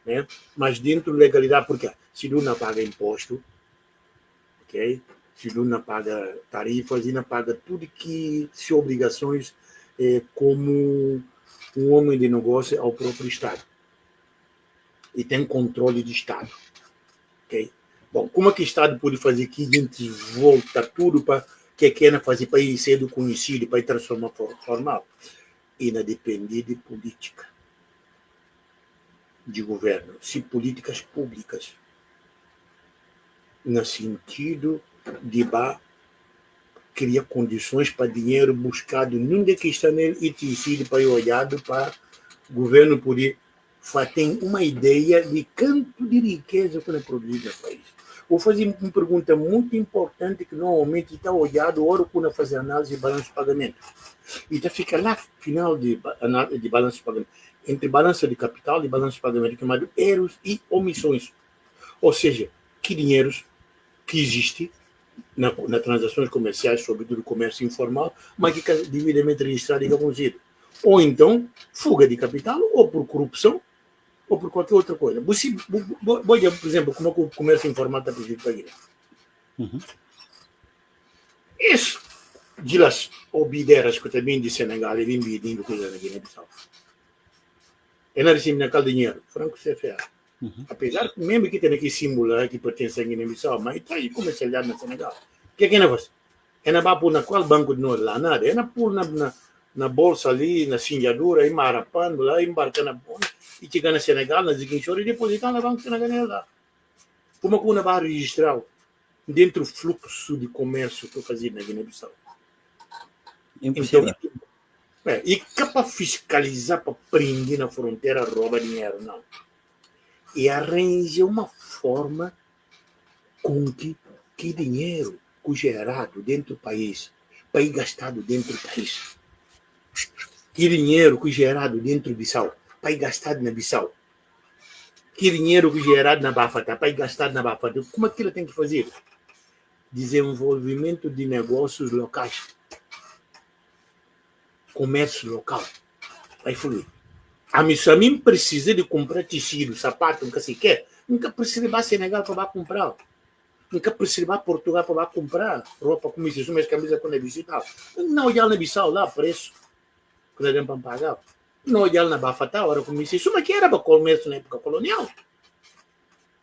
S2: Né? Mas dentro da legalidade, porque se não paga imposto, ok? Se não paga tarifas e não paga tudo que se obrigações como um homem de negócio ao próprio Estado. E tem controle de Estado. Ok? Bom, como é que o Estado pode fazer que a gente volta tudo para que quer fazer para ir ser conhecido, para ir transformar formal? E não depender de política de governo, se políticas públicas, no sentido de criar condições para dinheiro buscado onde que está nele e tecido para ir olhado para o governo poder ter uma ideia de quanto de riqueza que é produzida no país. Vou fazer uma pergunta muito importante que normalmente está olhado a hora quando fazer análise de balanço de pagamento. E já fica lá final de balanço de pagamento, entre balança de capital e balanço de pagamento, chamado erros e omissões. Ou seja, que dinheiros que existem nas transações comerciais, sobretudo comércio informal, mas que é devidamente registrado e reconhecido. Ou então, fuga de capital, ou por corrupção, ou por qualquer outra coisa. Você, por exemplo, como o comércio informal está pedindo para ir. Isso, de las obideiras que também de Senegal, ele vem pedindo coisa na Guiné-Bissau. É na recebimento de dinheiro, franco CFA. Apesar que mesmo que tem aqui símbolo que pertence à Guiné-Bissau, mas está aí comercializado na Senegal. O que é na você? É na pôr na qual banco de nós lá? Nada. É na pôr na bolsa ali, na cinjadura, embarapando lá, embarcando na ponta, e chegar na Senegal, na Ziguinchora, e depositar na banca na Guiné lá. Como que uma vai registrar dentro do fluxo de comércio que eu fazia na Guiné-Bissau?
S1: Impossível.
S2: Então, e que para fiscalizar, para prender na fronteira, rouba dinheiro, não. E arranja uma forma com que dinheiro gerado dentro do país, para ir gastado dentro do país. Que dinheiro gerado dentro de Bissau, para ir gastado na Bissau. Que dinheiro gerado na Bafata, para ir gastado na Bafata. Como aquilo tem que fazer? Desenvolvimento de negócios locais. Comércio local. Vai fluir. A mim precisa de comprar tecido, sapato, nunca se quer. Nunca precisa ir para Senegal para comprar. Nunca precisa ir para Portugal para comprar roupa, como isso, mas camisa com a Bissau. Não olhar na Bissau lá, preço. Que nós temos para pagar. Não olhar na Bafata, agora como isso. Isso aqui era para comércio na época colonial.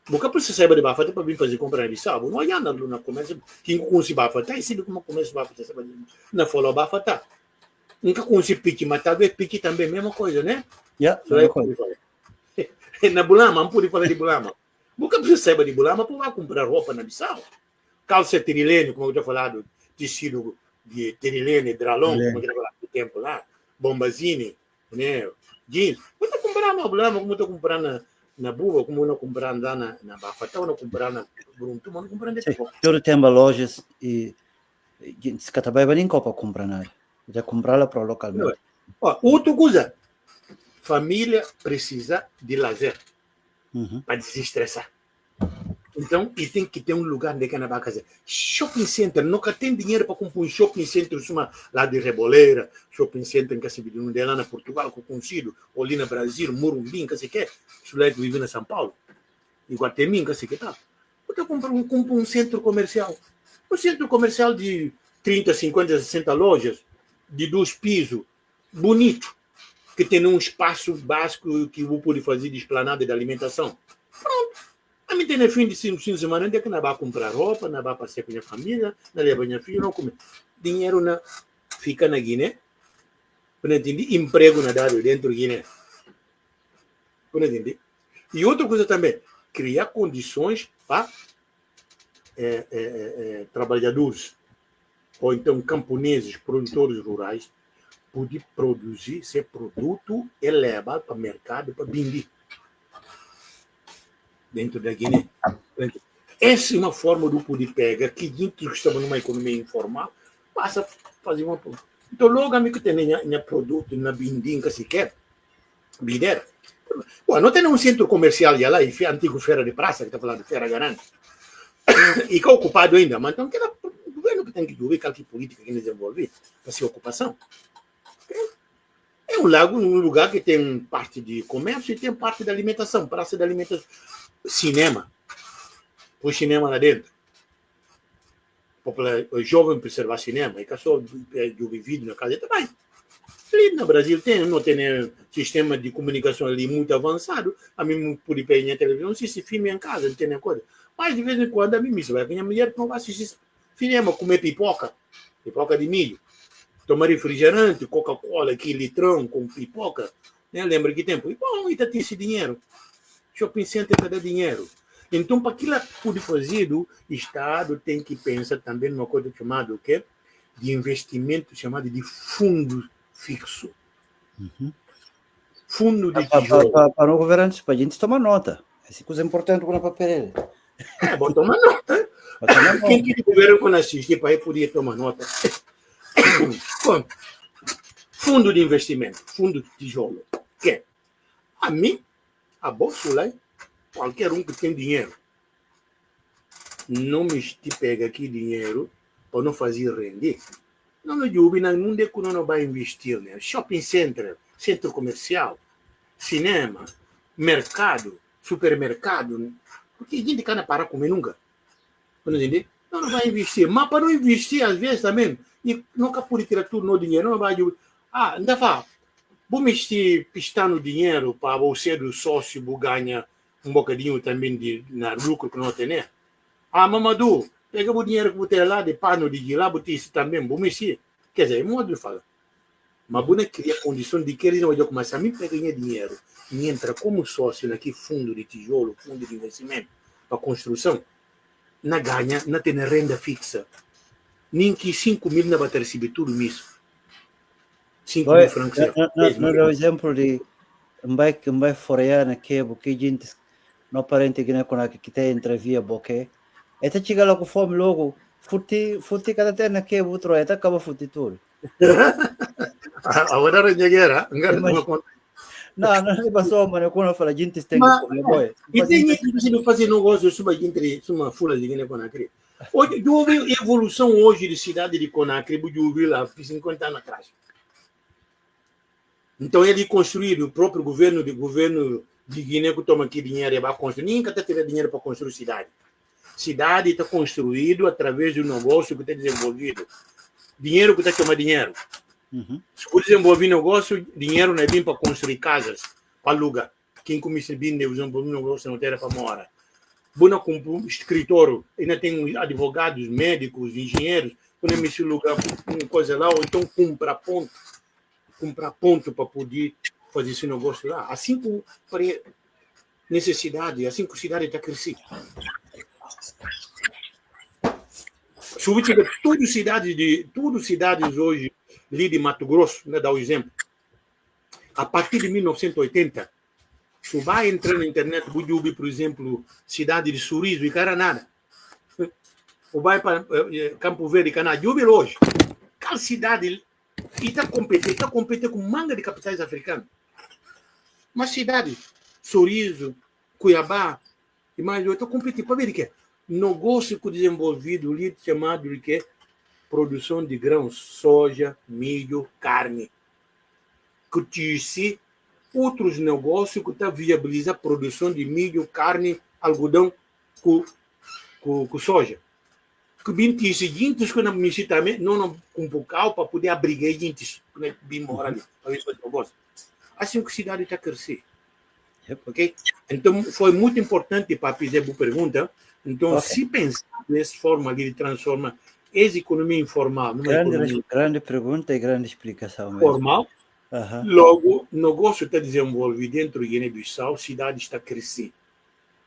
S2: Nunca precisa saber de Bafata para vir fazer comprar na Bissau. Não olhar na comércio. Quem conhece Bafata, e sabe como comércio Bafata. Não falou Bafata. Nunca conheci pique, mas talvez pique também é a mesma coisa, né? Na Bulama, não pude falar de Bulama. Nunca precisa saber de Bulama para comprar roupa na Bissau. Calça terilene, como eu já falado, tecido de terilene, dralon, como eu já falado do tempo lá, bombazine, né? Jeans. Eu estou comprando na Bulama, como eu estou comprando na Buba, como eu não comprando lá na Bafata, eu não comprando na Bruntu, mas não comprando de pouco.
S1: Todo tempo lojas e Se também vai nem para comprar nada. Já comprá-la para localmente.
S2: Outra coisa, família precisa de lazer para desestressar. Então, e tem que ter um lugar onde ela vai fazer. Shopping center, nunca tem dinheiro para comprar um shopping center lá de Reboleira, shopping center em Cacibidu, lá na Portugal, que eu consigo, ou ali no Brasil, Morumbi, que se quer, isso lá que vive na São Paulo, em Guatemi, que se quer, tá. Eu compro um centro comercial. Um centro comercial de 30, 50, 60 lojas, de 2 pisos, bonito, que tem um espaço básico que eu pude fazer de esplanada de alimentação. Pronto. A mim tem no fim de semana, onde é que não vai comprar roupa, não vai passear com a minha família, não leva minha filha, não comer. Dinheiro não fica na Guiné. Não entendi? Emprego não dado dentro da Guiné. Não entendi? E outra coisa também, criar condições para trabalhadores, ou então camponeses, produtores rurais, poder produzir seu produto e levar para o mercado para vender dentro da Guiné. Essa é uma forma do poder pegar que dentro que estamos numa economia informal, passa a fazer uma... Então, logo, amigo, tem produto, na bindinha, se quer, bideira. Não tem um centro comercial lá, antigo Feira de Praça, que está falando de Feira Garante, e que é ocupado ainda, mas então, o governo que tem que ver qualquer política que desenvolver para ser ocupação. É um lugar que tem parte de comércio e tem parte da alimentação, praça de alimentação. Cinema. Põe cinema lá dentro. O jovem preservar cinema, e que só eu vivido na casa também. Ali no Brasil não tem sistema de comunicação ali muito avançado. A mim, por ir para a televisão, se filme em casa, não tem nem coisa. Mas de vez em quando, a mim, vai vir a mulher que não vai assistir cinema, comer pipoca de milho. Tomar refrigerante, Coca-Cola, aqui, litrão, com pipoca. Né? Lembra que tempo? E bom, ainda tem esse dinheiro. Shopping center para dar dinheiro. Então, para aquilo tudo fazido, o Estado tem que pensar também numa coisa chamada o quê? De investimento chamado de fundo fixo. Fundo de tijolo.
S1: Para o governo, para a gente tomar nota. Essa coisa é importante para o papel.
S2: Bom, tomar nota. Quem que o governo quando assiste para poder tomar nota? Bom, fundo de investimento, fundo de tijolo. Que a mim, a bolsa lá, qualquer um que tem dinheiro, não me pega aqui dinheiro para não fazer render. Não me digo, não é que não vai investir, né? Shopping center, centro comercial, cinema, mercado, supermercado, porque a gente não para comer nunca. Não entende? Não vai investir. Mas para não investir, às vezes também, e nunca pode tirar tudo no dinheiro, não vai dizer, ainda fala, vou investir pistando dinheiro para você do sócio ganhar um bocadinho também de lucro que não tem, né? Mamadou, pega o dinheiro que você lá de pano de lá, botar isso também, vou mexer. Quer dizer, é modo de falar. Mas você cria condições de que eles não vão começar a me pegar dinheiro e entra como sócio naquele fundo de tijolo, fundo de investimento para construção, não ganha, não tem renda fixa. Nem que 5 mil não vai receber tudo isso. 5 mil francos.
S1: Não é o exemplo de um vai forear naquele que a gente não aparente que não é que tem entrevia boque. Até chegar lá com fome logo, futi cada terra naquele outro, até acaba futi tudo.
S2: Agora não é
S1: não passou, mas quando eu falo, a gente tem que comer boi.
S2: E tem gente que não faz negócio sobre uma fula de Guiné Conakry. Hoje, eu ouvi a evolução hoje de cidade de Conakry, eu ouvi lá 50 anos atrás. Então, ele construíram o próprio governo de Guiné que toma aqui dinheiro e vai construir. Ninguém está tendo dinheiro para construir cidade. Cidade está construído através de um negócio que está desenvolvido. Dinheiro que está tomando dinheiro. Se for desenvolver negócio, dinheiro não é bem para construir casas, para alugar. Quem começa bem de desenvolver negócio não tem para morar. Bona com um escritório, ainda tem advogados, médicos, engenheiros, quando me se lugar uma coisa lá, ou então comprar ponto para poder fazer esse negócio lá. Assim que necessidade, assim que a cidade está crescendo. Tudo cidades hoje, ali de Mato Grosso, né, dá o exemplo. A partir de 1980, se vai entrar na internet, por exemplo, cidade de Sorriso e Caranada. ou vai para Campo Verde, Cana, Júbilo hoje. Qual cidade está competindo com manga de capitais africanos? Uma cidade, Sorriso, Cuiabá, e mais outra, competindo para ver o que é. Negócio desenvolvido ali chamado de que produção de grãos, soja, milho, carne. Que disse outros negócios que está viabilizando a produção de milho, carne, algodão com soja. Que bem seguintes que não necessariamente não com bocal para poder abrigar gente que bem mora ali, para esse negócio. Assim que a cidade está crescendo. Ok? Então, foi muito importante para fazer a pergunta. Então, se pensar dessa forma ali de transformar essa economia informal numa economia
S1: grande pergunta e grande explicação
S2: formal, logo, o negócio está desenvolvido dentro do Guiné-Bissau, a cidade está crescendo.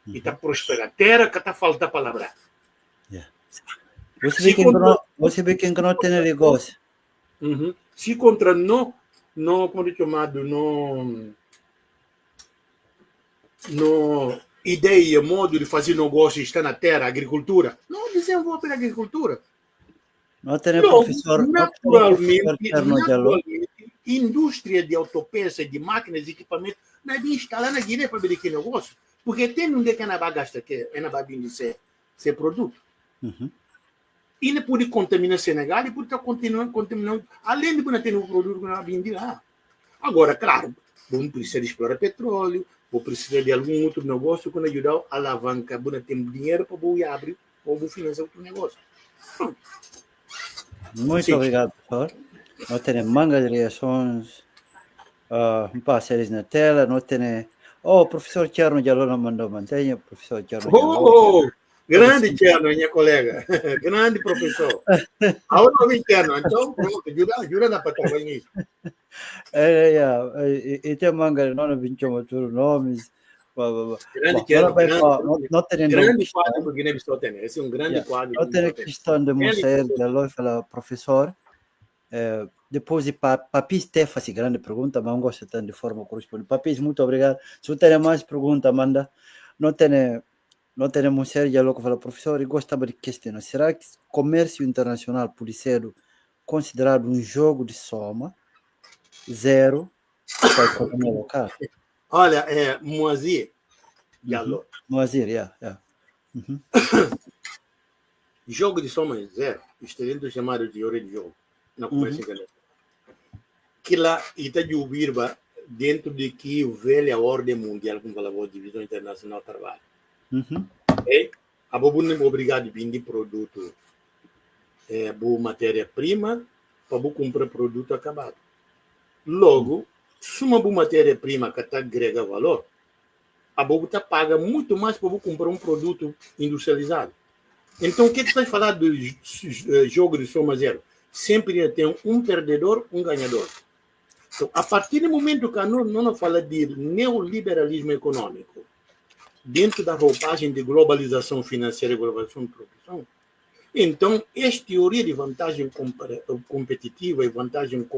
S2: E está prosperando. Terra que está faltando palavra.
S1: Você vê que não tem negócio.
S2: Se contra como é chamado, no ideia, modo de fazer negócio está na terra, agricultura, não desenvolve a agricultura.
S1: Não tem professor.
S2: Naturalmente, indústria de autopeças, de máquinas, de equipamentos, não é instalar na Guiné para ver que negócio. Porque tem um que não gasta que é na babinha de ser produto. E não pode contaminar Senegal e pode estar contaminando, além de não ter um produto que não vai de lá. Agora, claro, vamos precisar de explorar petróleo, vou precisar de algum outro negócio que ajudar a alavancar, vou ter dinheiro para vou abrir ou vou financiar outro negócio.
S1: Muito obrigado, professor. Nós temos manga de reações, parceiros na tela, nós temos... professor Tcherno Jalona mandou mantenha, professor Tcherno Jalona.
S2: Grande Tcherno, minha colega. Grande professor. Agora não vem Tcherno, então pronto, ajuda na patrulha nisso.
S1: E tem manga, não vim chamar todos os nomes.
S2: Grande Tcherno, grande quadro do Guiné-Bissau tem. Esse é um grande quadro.
S1: Não tem questão de mostrar, de falar, professor. Depois de Papi Stefa, grande pergunta, mas não gosto tanto de forma correspondente. Papi, muito obrigado. Se você tem mais perguntas, manda. Não temos já logo fala, professor, eu gostava de questionar. Será que comércio internacional pode ser considerado um jogo de soma zero para a economia local?
S2: Olha, Moazir Diallo.
S1: Moazir,
S2: Jogo de soma zero, estudando chamado de teoria de jogo, na comércio internacional. Que lá está de Ubirba dentro de que a velha ordem mundial, como falava, a divisão internacional trabalha. A boa não é obrigado a vender produto, boa matéria-prima, para comprar produto acabado. Logo, se uma boa matéria-prima que está agrega valor, a boa paga muito mais para comprar um produto industrializado. Então, o que está falando do jogo de soma zero? Sempre tem um perdedor, um ganhador. Então, a partir do momento que não fala de neoliberalismo econômico, dentro da roupagem de globalização financeira e globalização de produção, então, esta teoria de vantagem competitiva e vantagem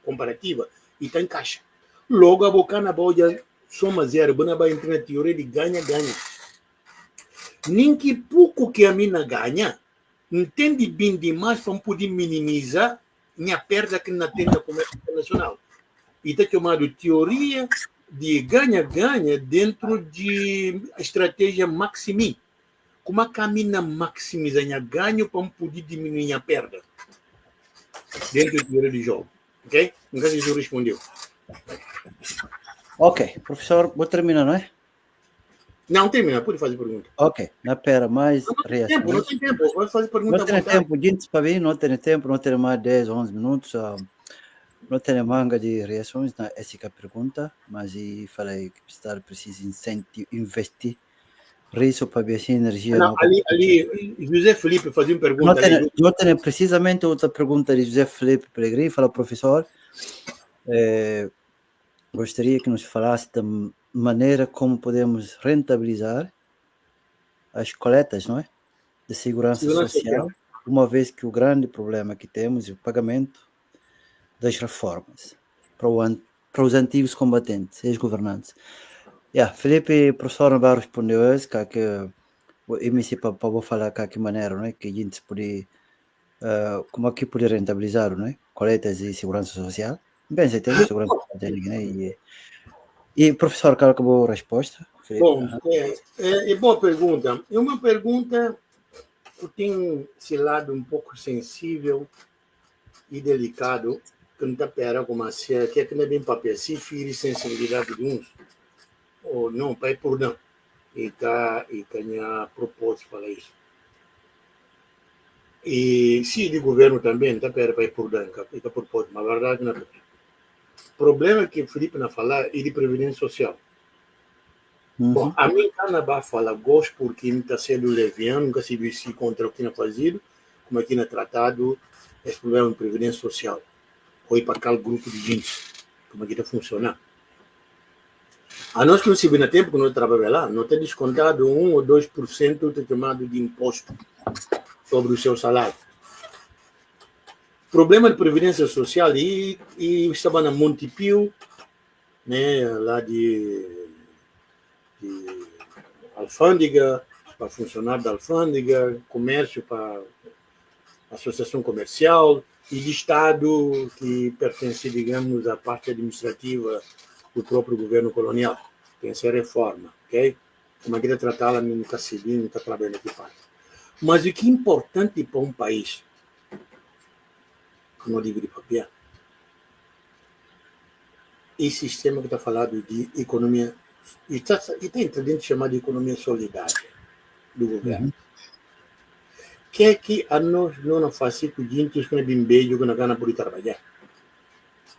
S2: comparativa está em caixa. Logo, a boca na bolha soma zero, vai entrar na teoria de ganha-ganha. Nem que pouco que a mina ganha, entende bem demais para poder minimizar a perda que não tem na comércio internacional. E está chamado teoria de ganha-ganha dentro de estratégia maximi. Como a caminha maximizar o ganho para poder diminuir a perda dentro da teoria de jogo. Ok? Não sei se eu respondeu.
S1: Ok, professor, vou terminar, não é?
S2: Não, termina, pode fazer pergunta.
S1: Ok, na pera, mais reações.
S2: Não tem tempo, pode fazer pergunta.
S1: Não tem tempo, gente, para mim, não tem tempo, não tem mais 10, 11 minutos. Não tem manga de reações na essa pergunta, mas eu falei que está preciso investir isso para ver se energia.
S2: Não, ali, José Felipe fazia uma pergunta.
S1: Não tem precisamente outra pergunta de José Felipe Pellegrini, fala, professor, gostaria que nos falasse da maneira como podemos rentabilizar as coletas, não é? De segurança social, uma vez que o grande problema que temos é o pagamento das reformas para os antigos combatentes, ex-governantes. Felipe, professor, não vai responder isso, que e me se para vou falar cá que maneira, não é? Que a gente pode, como aqui pode rentabilizar, não é? Coletas e segurança social. Bem, você tem segurança social, né? E professor, qual acabou a resposta? Felipe?
S2: Bom, é boa pergunta. É uma pergunta que tem esse lado um pouco sensível e delicado, que não está pera como assim, que é que não é bem papel, se fere sensibilidade de uns, ou não, pai por não. E tenha propósito para isso. E se de governo também, está pera para por não, e tá propósito, mas a verdade não é. O problema que o Felipe não falar é de previdência social. Bom, a mim Canadá fala gosto porque não está sendo leviano, nunca se viu se contra o que não fazido, como aqui não é tratado esse problema de previdência social. Ou ir para aquele grupo de gente, como aqui está funcionando. A nós que não se vê no tempo que nós trabalhamos lá, não tem descontado 1 ou 2% de tomado de imposto sobre o seu salário. Problema de previdência social e estava na Montepio, né, lá de alfândega, para funcionário da alfândega, comércio para associação comercial e de Estado que pertence, digamos, à parte administrativa do próprio governo colonial. Tem essa reforma, ok? Como é que tratá-la no civil, não está trabalhando aqui parte. Mas o que é importante para um país, como eu digo de papel, esse sistema que está falando de economia, e está entendendo chamar de economia solidária do governo. Que é que a nós não faz com gente que não tem beijo que não gana por trabalhar.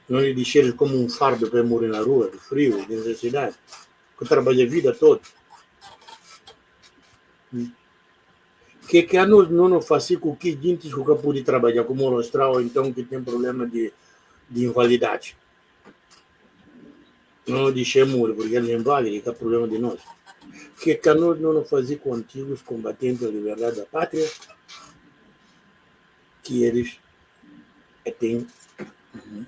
S2: Não lhe deixar como um fardo para morrer na rua, do frio, de necessidade, que trabalha a vida toda. Que a nós não faz com que gente que pode trabalhar como o austral, então que tem problema de invalidade. Não deixemos porque ele é inválido, que é problema de nós. Que a nós não faz com antigos combatentes da liberdade da pátria, que eles têm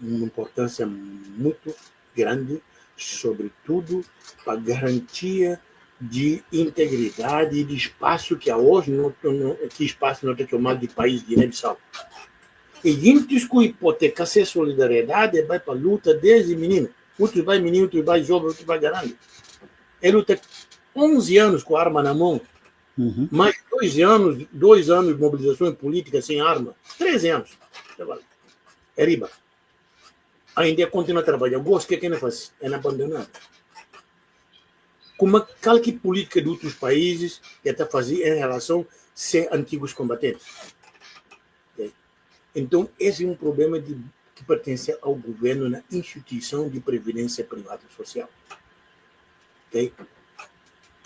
S2: uma importância muito grande, sobretudo para garantia de integridade e de espaço que hoje que espaço não tem tomado de país de Guiné-Bissau. E gente que hipoteca essa solidariedade vai para a luta desde menino. Outros vai menino, outros vai jovem, outros vai grande. Ele luta 11 anos com a arma na mão, mais 2 anos de mobilização política sem arma, 13 anos. É riba. Ainda continua a trabalhar. Gosto que quem não faz é abandonado. Como qualquer política de outros países que está fazendo em relação a ser antigos combatentes. Okay? Então, esse é um problema que pertence ao governo na instituição de previdência privada social. Okay?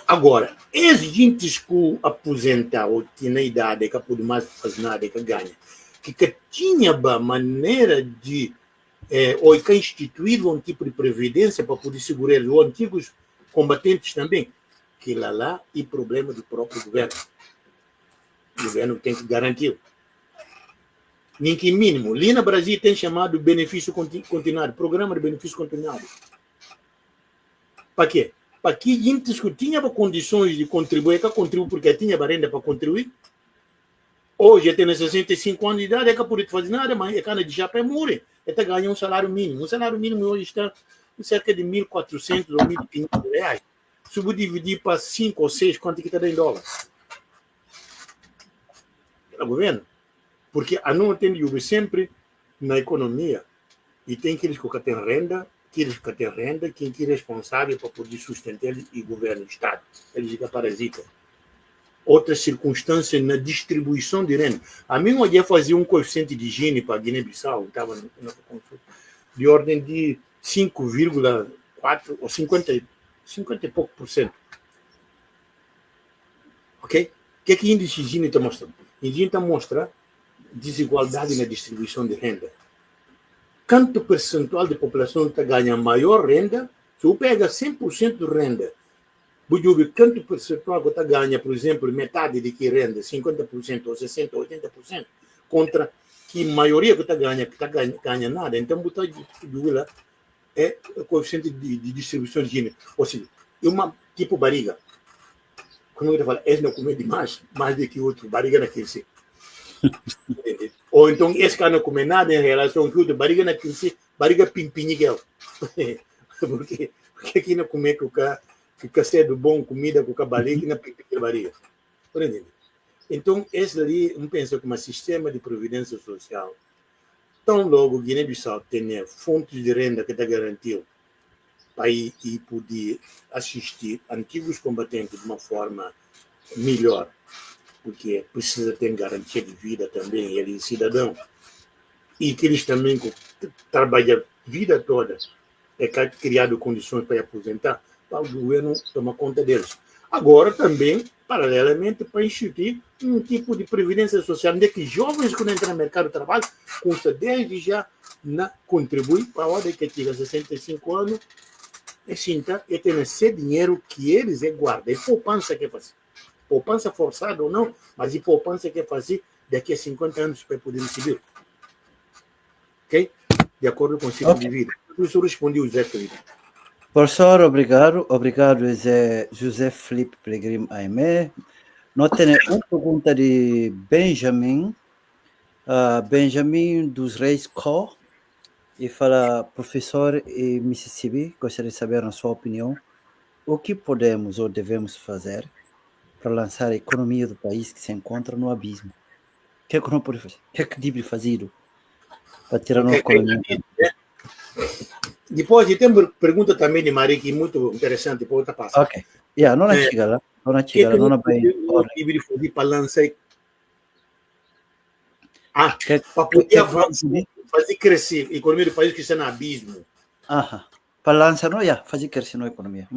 S2: Agora, esses gente que aposentar ou que na idade que pode mais fazer nada, que ganha, que tinha a maneira de ou que instituir um tipo de previdência para poder segurar os antigos combatentes também, que lá é problema do próprio governo. O governo tem que garantir. Nem que mínimo. Ali no Brasil tem chamado benefício continuado, programa de benefício continuado. Para quê? Para que gente que tinha condições de contribuir, que contribui porque tinha renda para contribuir. Hoje tem 65 anos de idade, é que pode fazer nada, mas é cana de chapéu morre. Está ganhando um salário mínimo. O salário mínimo hoje está em cerca de 1.400 ou 1.500 reais. Se eu dividir para 5 ou 6, quanto que está em dólares? É o governo. Porque a não tem de sempre na economia e tem aqueles que têm renda, quem é responsável para poder sustentar e governo do Estado. Eles ficam parasitas. Outras circunstâncias na distribuição de renda. A mim, eu ia fazer um coeficiente de Gini para Guiné-Bissau, estava de ordem de 5,4 ou 50 e pouco por cento. Ok? O que o índice Gini está mostrando? O Gini está mostrando desigualdade na distribuição de renda. Quanto percentual de população está ganhando maior renda? Se eu pega 100% de renda, quanto percentual que está ganhando, por exemplo, metade de que renda, 50% ou 60% ou 80%, contra que maioria que está ganhando nada. Então, botar lá o coeficiente de distribuição de Gini. Ou seja, é uma tipo barriga. quando eu falo, esse não come demais, mais do que outro, barriga não aquece. Ou então, esse cara não come nada em relação com o outro, barriga não aquece, barriga pimpinha. Porque aqui não come com o cara, fica cedo bom comida com o barriga e não pimpinha barriga. Então, esse ali, eu penso que um sistema de previdência social, tão logo Guiné-Bissau tem fontes de renda que está garantido para ir e poder assistir antigos combatentes de uma forma melhor, porque precisa ter garantia de vida também, ele é cidadão, e que eles também trabalham a vida toda, criado condições para aposentar, para o governo tomar conta deles. Agora também, paralelamente, para instituir um tipo de previdência social, onde que jovens, quando entram no mercado de trabalho, custa desde já contribuir para a hora que chega a 65 anos, e tem esse dinheiro que eles guardam. É poupança que faz. Poupança forçada ou não, mas é poupança que fazer daqui a 50 anos para poder receber. Ok? De acordo com o ciclo de vida. Por isso eu respondi o Zé Felipe.
S1: Professor, obrigado. Obrigado, José Felipe Pelegrim Aimé. Nós temos uma pergunta de Benjamin. Benjamin dos Reis Co. E fala, professor em Mississippi, gostaria de saber, na sua opinião, o que podemos ou devemos fazer para lançar a economia do país que se encontra no abismo? O que é que não pode fazer? O que é que deve fazer para tirar a nossa economia?
S2: Depois, tem uma pergunta também de Maria, que é muito interessante, para outra passar.
S1: Ok. Não chega lá. Não chega lá. Não vai.
S2: Deve fazer para lançar. Para poder avançar, fazer crescer a economia do país que está no abismo.
S1: Para lançar, não, fazer crescer a economia.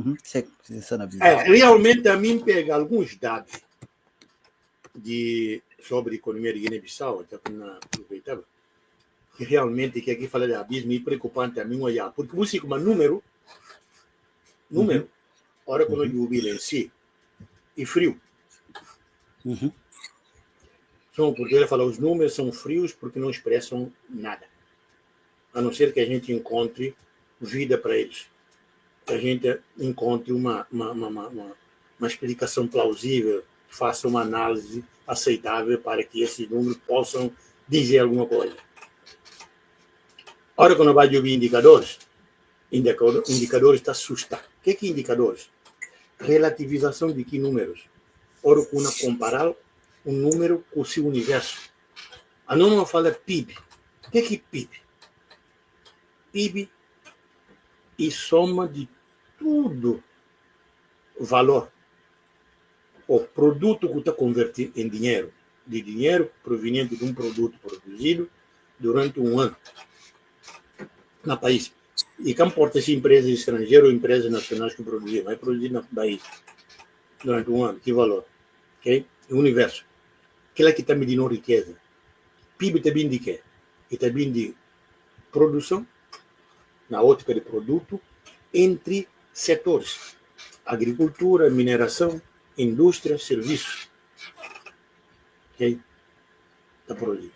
S2: Realmente, a mim pega alguns dados sobre a economia de Guiné-Bissau, aproveitava, que realmente, que aqui fala de abismo, é preocupante a mim olhar, porque você como número, hora quando eu ouvi em si, e frio. Porque ele fala, os números são frios porque não expressam nada. A não ser que a gente encontre vida para eles. Que a gente encontre uma explicação plausível, faça uma análise aceitável para que esses números possam dizer alguma coisa. Ora, quando vai ouvir indicadores está assustado. O que é indicadores? Relativização de que números? Ora, quando comparar um número com o seu universo. A norma fala PIB. O que é PIB? PIB é soma de tudo valor. O produto que está convertido em dinheiro, de dinheiro proveniente de um produto produzido durante um ano no país. E que importa se empresas estrangeiras ou empresas nacionais que produziram, vai produzir no país durante um ano, que valor? Ok? O universo. Aquilo que está medindo riqueza. PIB está vindo de quê? Está vindo de produção, na ótica de produto, entre setores. Agricultura, mineração, indústria, serviços. Ok? Está produzindo.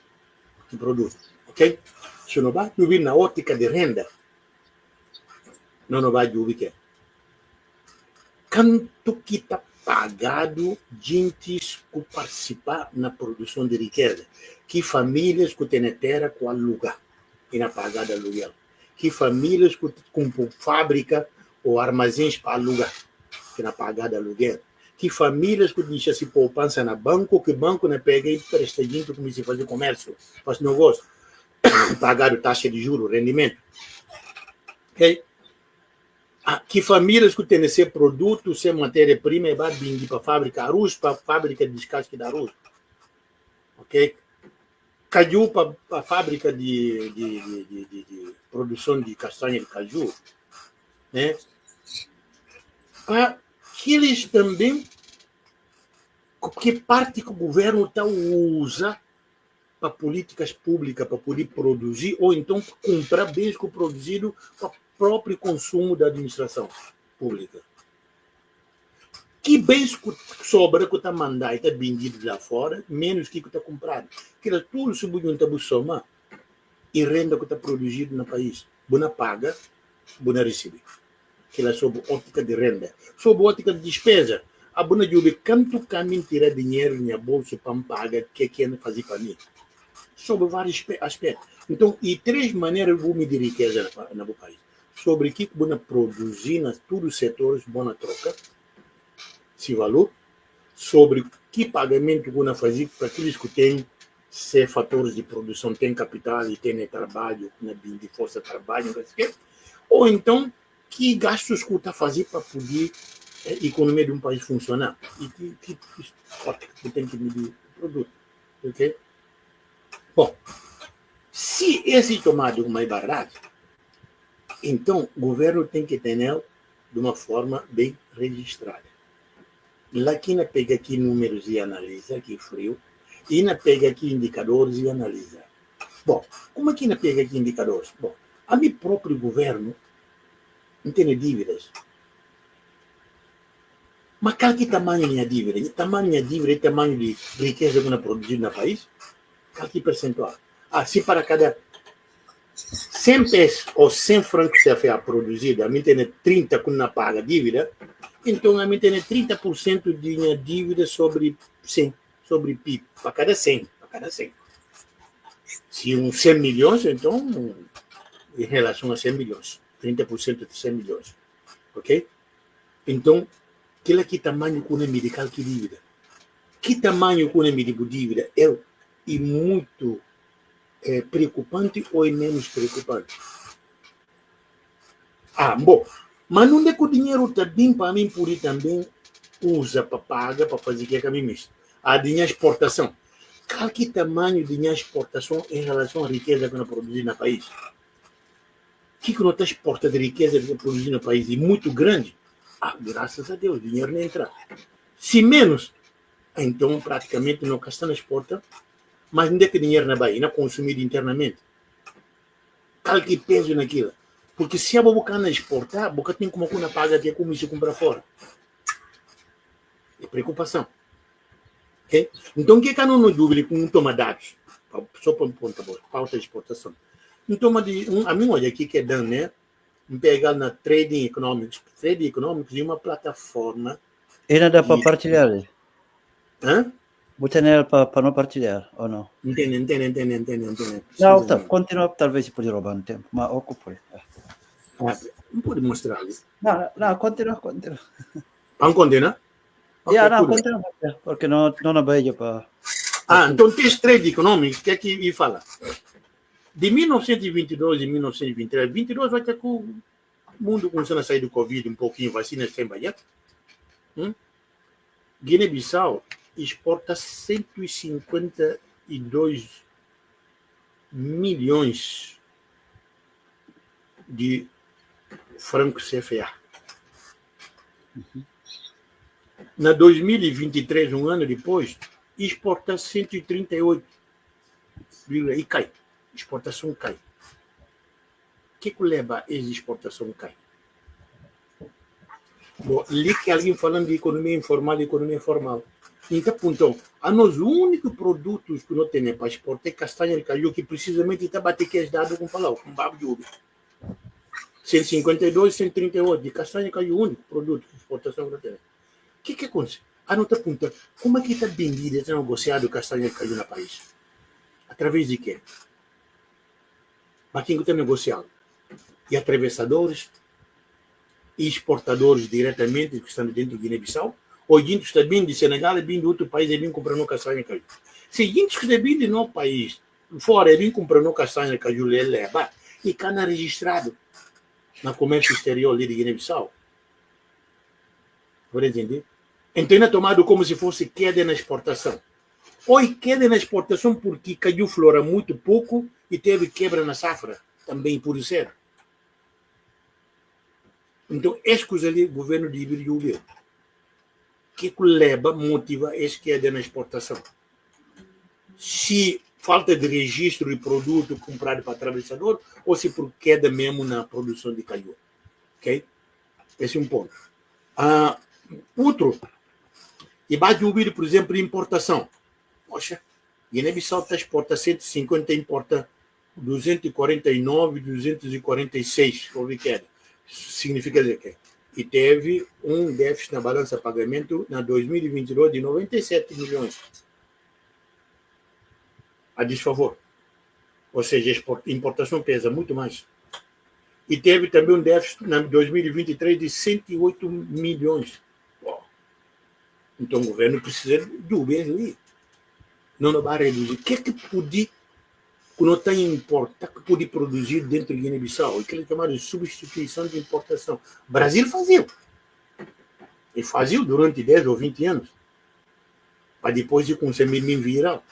S2: Que produto. Ok? Se não vai ouvir na ótica de renda, não vai ouvir quê? Quanto que está pagado gente que participar na produção de riqueza? Que famílias que têm terra com alugar e na pagada aluguel? Que famílias que compram fábrica ou armazéns para alugar que na pagada aluguel? Que famílias que deixam se poupança na banco, que banco não pega e presta dinheiro como se fazer comércio, faz negócio, pagar taxa de juros, rendimento. Ok? Que famílias que têm esse produto, sem matéria-prima, e vai vir para a fábrica arroz, para a fábrica de descasque de arroz. Ok? Caju para a fábrica de produção de castanha de caju. Né? Aqueles também, que parte que o governo usa para políticas públicas, para poder produzir, ou então comprar bens produzidos para o próprio consumo da administração pública. Que bens que sobra que está mandado e está vendido lá fora, menos que está comprado. Que tudo se pode somar e renda que está produzido no país. Boa paga, boa recebe. Que é sobre ótica de renda. Sobre ótica de despesa, a buna de Uber, quanto caminho tirar dinheiro na bolsa para me pagar, que quer fazer para mim? Sobre vários aspectos. Então, e 3 maneiras eu vou medir riqueza no meu país. Sobre o que vou produzir em todos os setores, boa troca, se valor, sobre que pagamento vou fazer para aqueles que têm fatores de produção, tem capital e tem trabalho, de força de trabalho, ou então, que gastos que está fazendo para poder a economia de um país funcionar. E que tem que medir o produto. Ok? Bom, se esse tomado mais barato, então o governo tem que ter de uma forma bem registrada. Lá que na pega aqui números e analisa, aqui frio, e na pega aqui indicadores e analisa. Bom, como é que na pega aqui indicadores? Bom, a meu próprio governo não tem dívidas. Mas qual que é o tamanho da minha dívida? O tamanho da minha dívida é o tamanho de riqueza que eu produzo no país? Qual que é o percentual? Se para cada 100 pesos ou 100 francos CFA produzido, a mim tem 30 que não paga dívida, então a mim tem 30% de minha dívida sobre 100, sobre PIB, para cada 100. Se uns 100 milhões, então, em relação a 100 milhões, 30% de 100 milhões. Ok? Então, que tamanho que mede qual que dívida? Que tamanho que mede dívida é muito preocupante ou é menos preocupante? Bom, mas não é que o dinheiro está bem para mim, por aí também usa para pagar, para fazer o que é caminho misto. A dinheiro exportação. Qual que tamanho de minha exportação em relação à riqueza que nós produzimos no país? O que nós está exportando de riqueza que nós produzimos no país? E muito grande. Graças a Deus, o dinheiro não entra. Se menos, então praticamente não gastamos exporta, mas não é que dinheiro na Bahia, não é consumido internamente. Qual que peso naquilo? Porque se a boca não exportar, a boca tem como uma paga que é como se compra fora. É preocupação. Okay? Então, o que é não dúvida com toma dados? Só para um ponto, pauta de exportação. Então, a minha olha aqui que é dano, né? Pegar na Trading Economics. Trading Economics é uma plataforma.
S1: E não dá para partilhar?
S2: Hã?
S1: Botar nela para não partilhar, ou não?
S2: Entende.
S1: Não, tá, continua, talvez pode roubar um tempo, mas ocupa.
S2: Não pode mostrar ali.
S1: Não, continua.
S2: Vamos condenar?
S1: Não, continua, porque não é bem para...
S2: Então tem Trade Economics, que é que fala. De 1922 e 1923, 22 vai ter que o mundo começando a sair do Covid um pouquinho, vacina sem banhar. Guiné-Bissau exporta 152 milhões de francos CFA. Na 2023, um ano depois, exporta 138. E cai. Exportação cai. O que leva a exportação cai? Bom, ali que alguém falando de economia informal e economia formal. Então, os únicos produtos que nós temos para exportar é castanha de caju, que precisamente está batendo que é dado com palau, com babo de uva. 152, 138 de castanha de caju, único produto de exportação que nós temos. O que acontece? Não está apontando. Como é que está vendido, está negociado castanha de caju no país? Através de quê? Mas quem está negociando? E atravessadores, e exportadores diretamente que estão dentro de Guiné-Bissau, ou gente que está vindo de Senegal e vindo de outro país e vem comprando castanha de caju. Se gente que está vindo de nosso país, fora e vem comprando castanha de caju, ele leva e cana registrado no comércio exterior ali de Guiné-Bissau. Por entender? Então é tomado como se fosse queda na exportação. Ou queda na exportação porque caju flora muito pouco e teve quebra na safra, também por ser. Então, essa coisa ali, o governo de Ibiriúbia, que leva, motiva essa queda na exportação. Se falta de registro de produto comprado para atravessador, ou se por queda mesmo na produção de caju. Ok? Esse é um ponto. Outro, e vai de por exemplo, importação. Poxa, Guiné-Bissau está exporta 150, importa 249, 246, houve queda. Significa dizer que e teve um déficit na balança de pagamento na 2022 de 97 milhões a desfavor. Ou seja, a importação pesa muito mais. E teve também um déficit na 2023 de 108 milhões. Então o governo precisa de um ali. Não vai reduzir. O que é que pode, não tem importar, que pode produzir dentro de Guiné-Bissau? Aquilo que é chamado de substituição de importação. O Brasil fazia. E fazia durante 10 ou 20 anos. Para depois de consumir viral.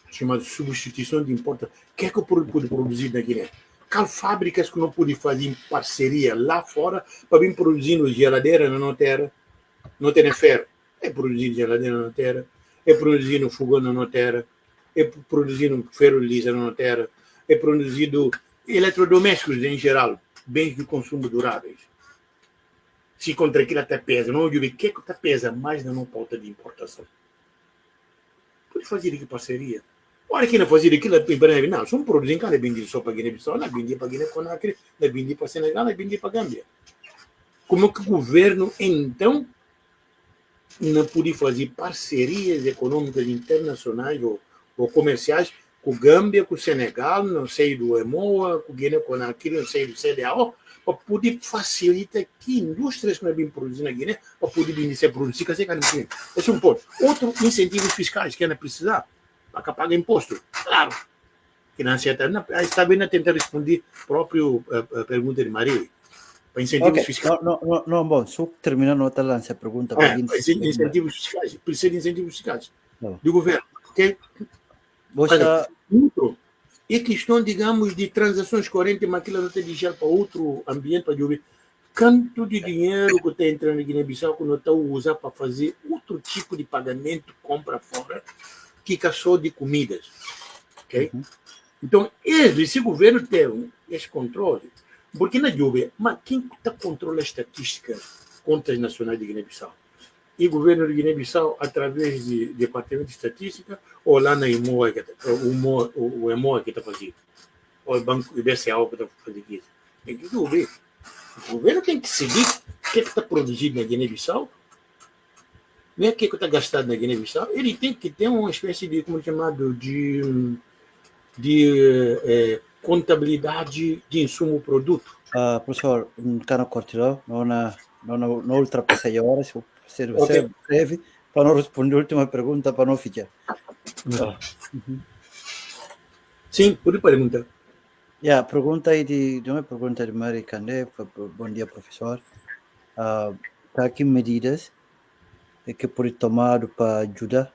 S2: Chamado de substituição de importação. O que é que pode produzir na Guiné? Qual fábricas que não pode fazer em parceria lá fora para vir produzindo geladeira na terra? Não tem ferro. É produzir geladeira na terra. É produzindo fogão na terra. É produzindo ferro lisa na terra. É produzido eletrodomésticos em geral. Bens de consumo duráveis. Se contra aquilo até pesa. Não digo o que está pesa mais na pauta de importação. Pode fazer de que parceria? Olha que não fazia aquilo, não, são produzindo cada bindi só para Guiné-Bissau, não bindi para Guiné-Conakry, não bindi para Senegal, não bindi para Gâmbia. Como que o governo, então, não pode fazer parcerias econômicas internacionais ou comerciais com Gâmbia, com Senegal, não sei do EMOA, com Guiné-Conakry, não sei do CDAO, para poder facilitar que indústrias que não bem produzindo na Guiné, para poder vir ser produzir, esse é um ponto. Outro, incentivos fiscais que ainda precisar. Para pagar imposto. Claro. Que não está bem a tentar responder a própria pergunta de Maria. Para incentivos fiscais.
S1: Não, bom, só terminando outra lança a pergunta.
S2: Incentivos fiscais. Precisa de incentivos fiscais. Do governo. Okay? Outro. É questão, digamos, de transações correntes, mas aquilo até deixar para outro ambiente, para ouvir. Quanto de dinheiro que está entrando em Guiné-Bissau que não está a usar para fazer outro tipo de pagamento, compra fora, que caçou de comidas. Okay? Então, esse governo tem esse controle, porque na dúvida, mas quem está controla a estatística contas nacionais de Guiné-Bissau? E o governo de Guiné-Bissau, através do Departamento de Estatística, ou lá na EMOA, o EMOA que está fazendo, ou o Banco IBCA que está fazendo isso. Tem que ver. O governo tem que seguir o que está produzido na Guiné-Bissau. Não é o que está gastado na Guiné-Bissau, ele tem que ter uma espécie de, como é chamado, de contabilidade de insumo-produto.
S1: Professor, um cano cortilão, não ultrapassei a hora, se você breve, para não responder a última pergunta, para não ficar.
S2: Sim, pode perguntar.
S1: A pergunta aí de uma pergunta de Mari Candé. Bom dia, professor. Tá aqui medidas que pode tomar para ajudar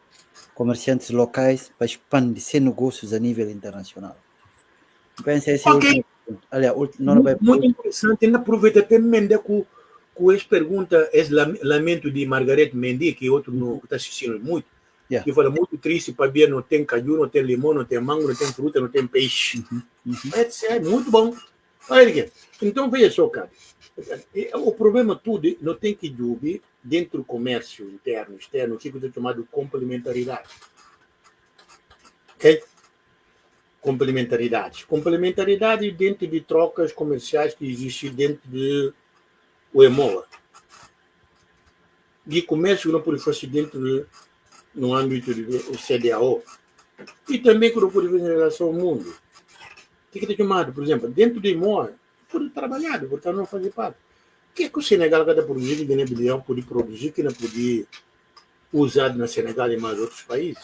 S1: comerciantes locais para expandir seus negócios a nível internacional. Pensa esse último. Aliás,
S2: muito interessante. Ainda aproveita até Mendes com essa pergunta, esse lamento de Margarete Mendy, que outro não está assistindo muito, que fala muito triste para ver, não tem caju, não tem limão, não tem mango, não tem fruta, não tem peixe. É muito bom. Olha, então, veja só, cara. O problema tudo não tem que dúvida dentro do comércio interno, externo, o que é chamado complementaridade. Ok? Complementaridade dentro de trocas comerciais que existem dentro do EMOA. De comércio não pode fazer dentro no âmbito do CDAO. E também que não pode fazer em relação ao mundo. O que é chamado, por exemplo, dentro do EMOA, pode trabalhar, porque não fazer parte. O que é que o Senegal cada produzir que Guiné-Bissau pode produzir que não pode usar na Senegal e mais outros países?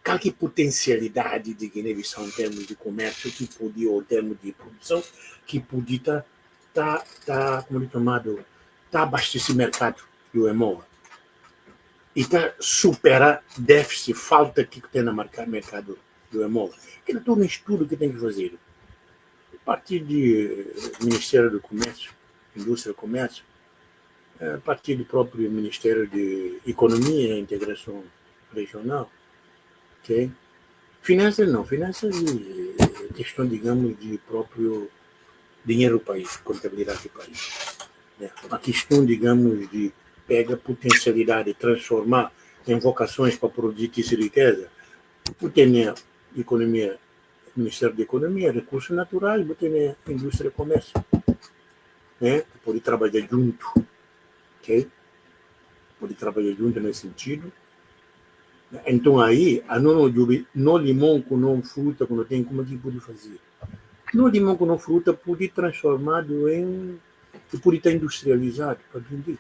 S2: Qual que potencialidade de Guiné-Bissau em termos de comércio, que podia, ou em termos de produção, que podia como é chamado, abastecer mercado do EMOA. E superar déficit, falta que tem no mercado do EMOA. Que é todo um estudo que tem que fazer. A partir do Ministério do Comércio, Indústria e Comércio, a partir do próprio Ministério de Economia e Integração Regional. Okay? Finanças não, finanças é questão, digamos, de próprio dinheiro do país, contabilidade do país. A questão, digamos, de pega potencialidade, transformar em vocações para produzir essa riqueza, porque tem Ministério da Economia, Recursos Naturais, porque tem Indústria e Comércio. né? Pode trabalhar junto, ok? Pode trabalhar junto nesse sentido. Então aí, a não limão com não fruta, quando tem, como é que pode fazer? No limão com não fruta pode ser transformado pode estar industrializado para vender.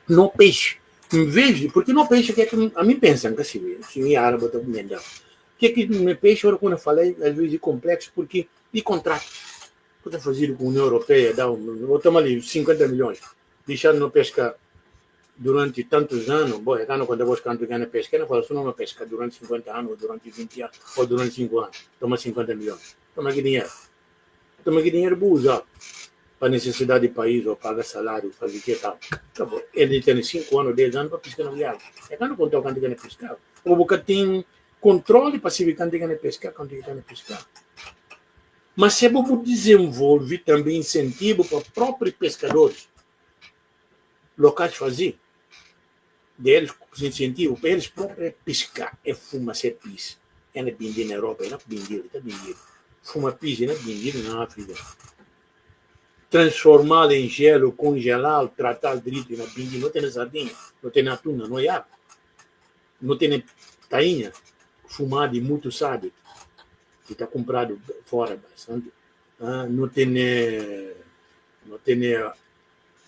S2: No peixe. Em vez de, porque no peixe que a mim pensam que se árabe está comendo. Que no peixe, agora quando eu falei, às vezes é complexo, porque de contrato. Pode fazer com a União Europeia, botamos ali 50 milhões, deixando no pescar durante tantos anos, bom, quando eu vou ganhar pesca, não falo só não pesca durante 50 anos, ou durante 20 anos, ou durante 5 anos, toma 50 milhões. Toma aqui dinheiro. Toma aqui dinheiro para usar, para necessidade do país, ou paga salário, fazer o que tal. Acabou. Ele tem 5 anos, 10 anos para pescar na viagem. É quando contou quanto ganha pescar. O boca tem controle para saber quanto ganha pescar, quanto ganha pescar. Mas se você desenvolve também incentivo para próprios pescadores locais fazer, deles incentivo para eles próprios pescar é fuma ser pis. É na vender na Europa, é na vender, está vendendo. Fuma pis, é na vender na África. Transformar em gelo, congelar, tratar direito na vender, não tem sardinha, não tem atuna, não é não tem tainha, fumado e muito sábio, que está comprado fora bastante. Não tem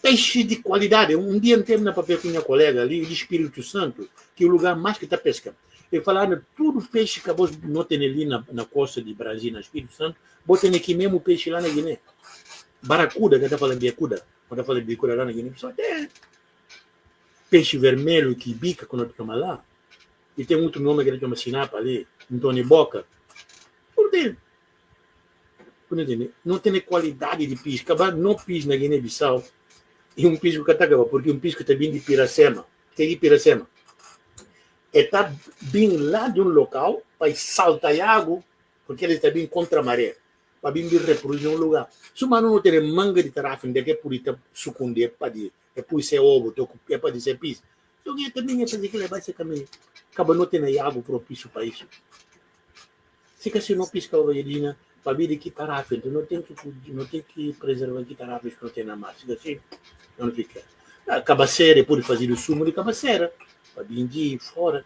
S2: peixe de qualidade. Um dia inteiro na papel com minha colega ali, de Espírito Santo, que é o lugar mais que está pescando. Ele falava, tudo peixe que você não tem ali na costa de Brasil, na Espírito Santo, você tem aqui mesmo peixe lá na Guiné. Baracuda, que está falando biacuda, quando está falando biacuda lá na Guiné, só tem peixe vermelho que bica quando fica lá. E tem outro nome que ele chama sinapa ali, Antônio Boca. Por dentro. Não tem qualidade de peixe. Não peixe na Guiné-Bissau. E um pisco que está porque um pisco está vindo de Piracema. Que é de Piracema. Está bem lá de um local para saltar água, porque ele está bem contra a maré. Para vir reproduzir um lugar. Se o mano não tem manga de tarafim, de que é por isso sucundir, é por ser ovo, é para dizer pisco. Então, eu também é fazer que levar esse caminho. Acaba não tendo água propício para isso. Se que se não pisca a ovelhina, para vir de tarafim, então não tem que preservar que tarafim que não tem na mar. Se assim, não fica. A cabaceira pode fazer o sumo de cabaceira, para vir fora.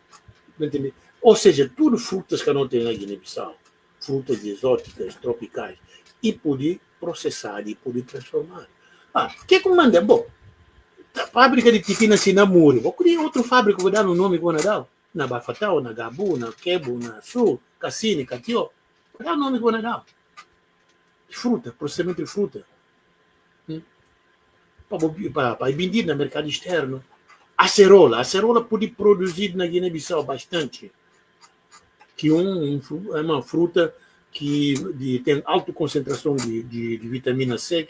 S2: Ou seja, tudo frutas que não tem na Guiné-Bissau, frutas exóticas, tropicais, e pode processar e pode transformar. O que comanda? Bom, a fábrica de titina Sinamuri, vou criar outra fábrica, vou dar um nome que eu vou dar. Na Bafatau, na Gabu, na Quebo, na Sul, Cassini, Catió, vou dar o nome que eu vou dar. Fruta, processamento de fruta. Para vender no mercado externo. Acerola pode produzir na Guiné-Bissau bastante. Que é uma fruta que tem alta concentração de vitamina C,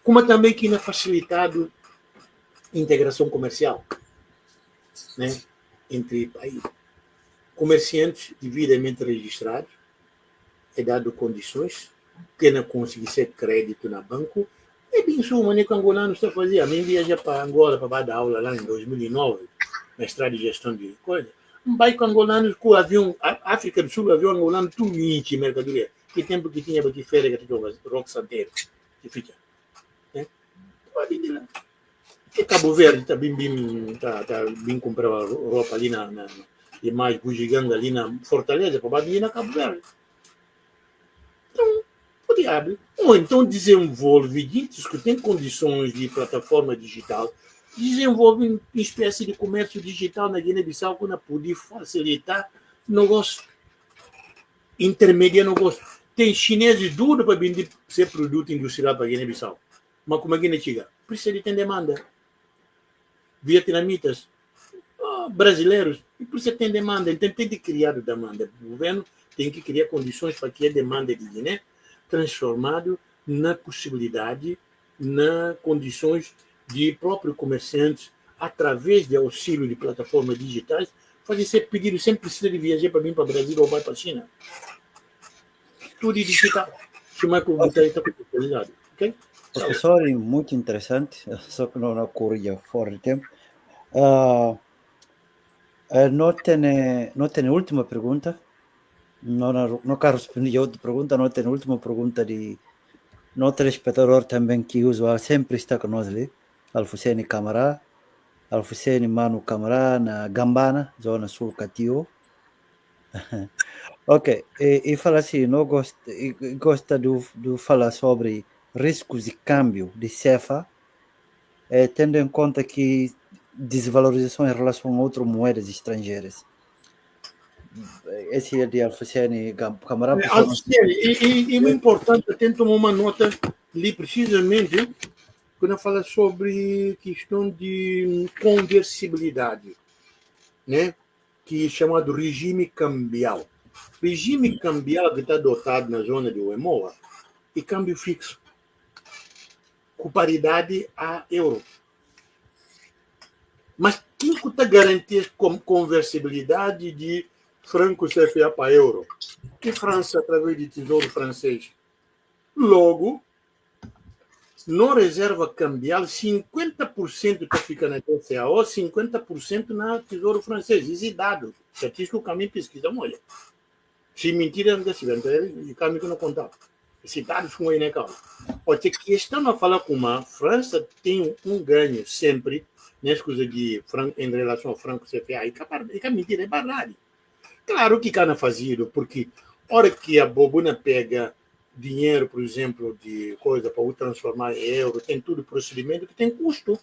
S2: como também que é facilitado a integração comercial, né, entre países. Comerciantes devidamente registrados, é dado condições, que não conseguir ser crédito na banco, é bem suma, né, que o angolano está fazendo. A mim viaja para Angola para dar aula lá em 2009, mestrado de gestão de coisa. Um bairro angolano com o avião, África do Sul, o avião angolano, tudo ínti, mercadoria. Que tempo que tinha aqui feira que tinha Roque Santeiro, que fica. Né? Pode ir lá. E Cabo Verde está bem comprar roupa ali e mais bugiganga ali na Fortaleza, para vir na Cabo Verde. Então, o diabo. Ou então desenvolve ditos que têm condições de plataforma digital, desenvolve uma espécie de comércio digital na Guiné-Bissau que pode facilitar negócio, intermediar negócio. Tem chineses duro para vender ser produto industrial para a Guiné-Bissau. Mas como a Guiné chega? Precisa de ter demanda. Vietnamitas, brasileiros, e precisa ter demanda. Então tem de criar demanda. O governo tem que criar condições para que a demanda de Guiné transformado na possibilidade, na condições de próprios comerciantes, através de auxílio de plataformas digitais, fazer ser pedido sem precisar de viajar para vir para o Brasil ou vai para a China. Tudo digital. Chamar que o Butai está computarizado. Ok?
S1: Professor, muito interessante, só que não corria fora de tempo. Não tem última pergunta. Não quero responder a outra pergunta, não tem última pergunta de Outro espectador também que usual sempre está conosco ali, Alfuseni Camará, Alfuseni Manu Camará, na Gambana, zona sul Catio. Ok, e fala assim, não gosta de falar sobre riscos de câmbio de CFA, tendo em conta que desvalorização em relação a outras moedas estrangeiras. Esse é de Alfuseni Camará, pessoal.
S2: E é importante, tem que tomar uma nota ali precisamente quando fala sobre questão de conversibilidade, né? Que é chamado regime cambial. Regime cambial que está adotado na zona de Uemoa e câmbio fixo, com paridade a euro. Mas quem está garantindo conversibilidade de franco CFA para euro? Que França, através do Tesouro Francês. Logo, na reserva cambial, 50% está ficando na TCAO, 50% na Tesouro Francês. Esse dado, estatístico, caminho pesquisa, olha. Se mentira, não se vê, caminho que não contava. Esse dado foi aí, né, cara? Pode que estamos a falar com a França tem um ganho sempre nessa coisa de em relação ao franco CFA. E que mentira, é verdade. Claro que cana fazido, porque hora que a bobuna pega dinheiro, por exemplo, de coisa para o transformar em euro, tem tudo procedimento que tem custo.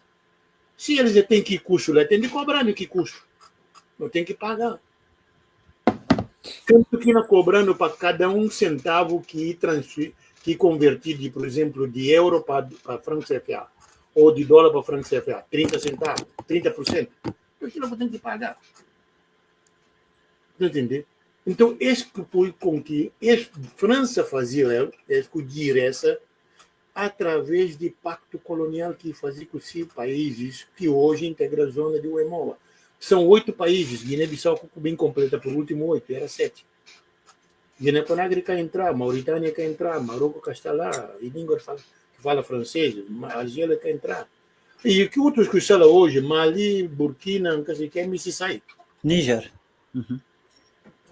S2: Se eles têm que custo, lá tem de cobrar no que custo. Não tem que pagar. Tanto que não cobrando para cada um centavo que convertir, de, por exemplo, de euro para franco CFA, ou de dólar para franco CFA, 30 centavos, 30%. Então, aquilo não tem que pagar. Não entendeu? Então, isso foi com que a França fazia, escolher essa, através de pacto colonial que fazia com os 5 países que hoje integram a zona de Uemoa. São 8 países, Guiné-Bissau bem completa por último 8, era 7. Guiné-Conakry quer entrar, Mauritânia quer entrar, Marrocos quer estar lá, e língua que fala francês, Argélia quer entrar. E que outros que estão lá hoje, Mali, Burkina, não sei o que, MCSI.
S1: Níger.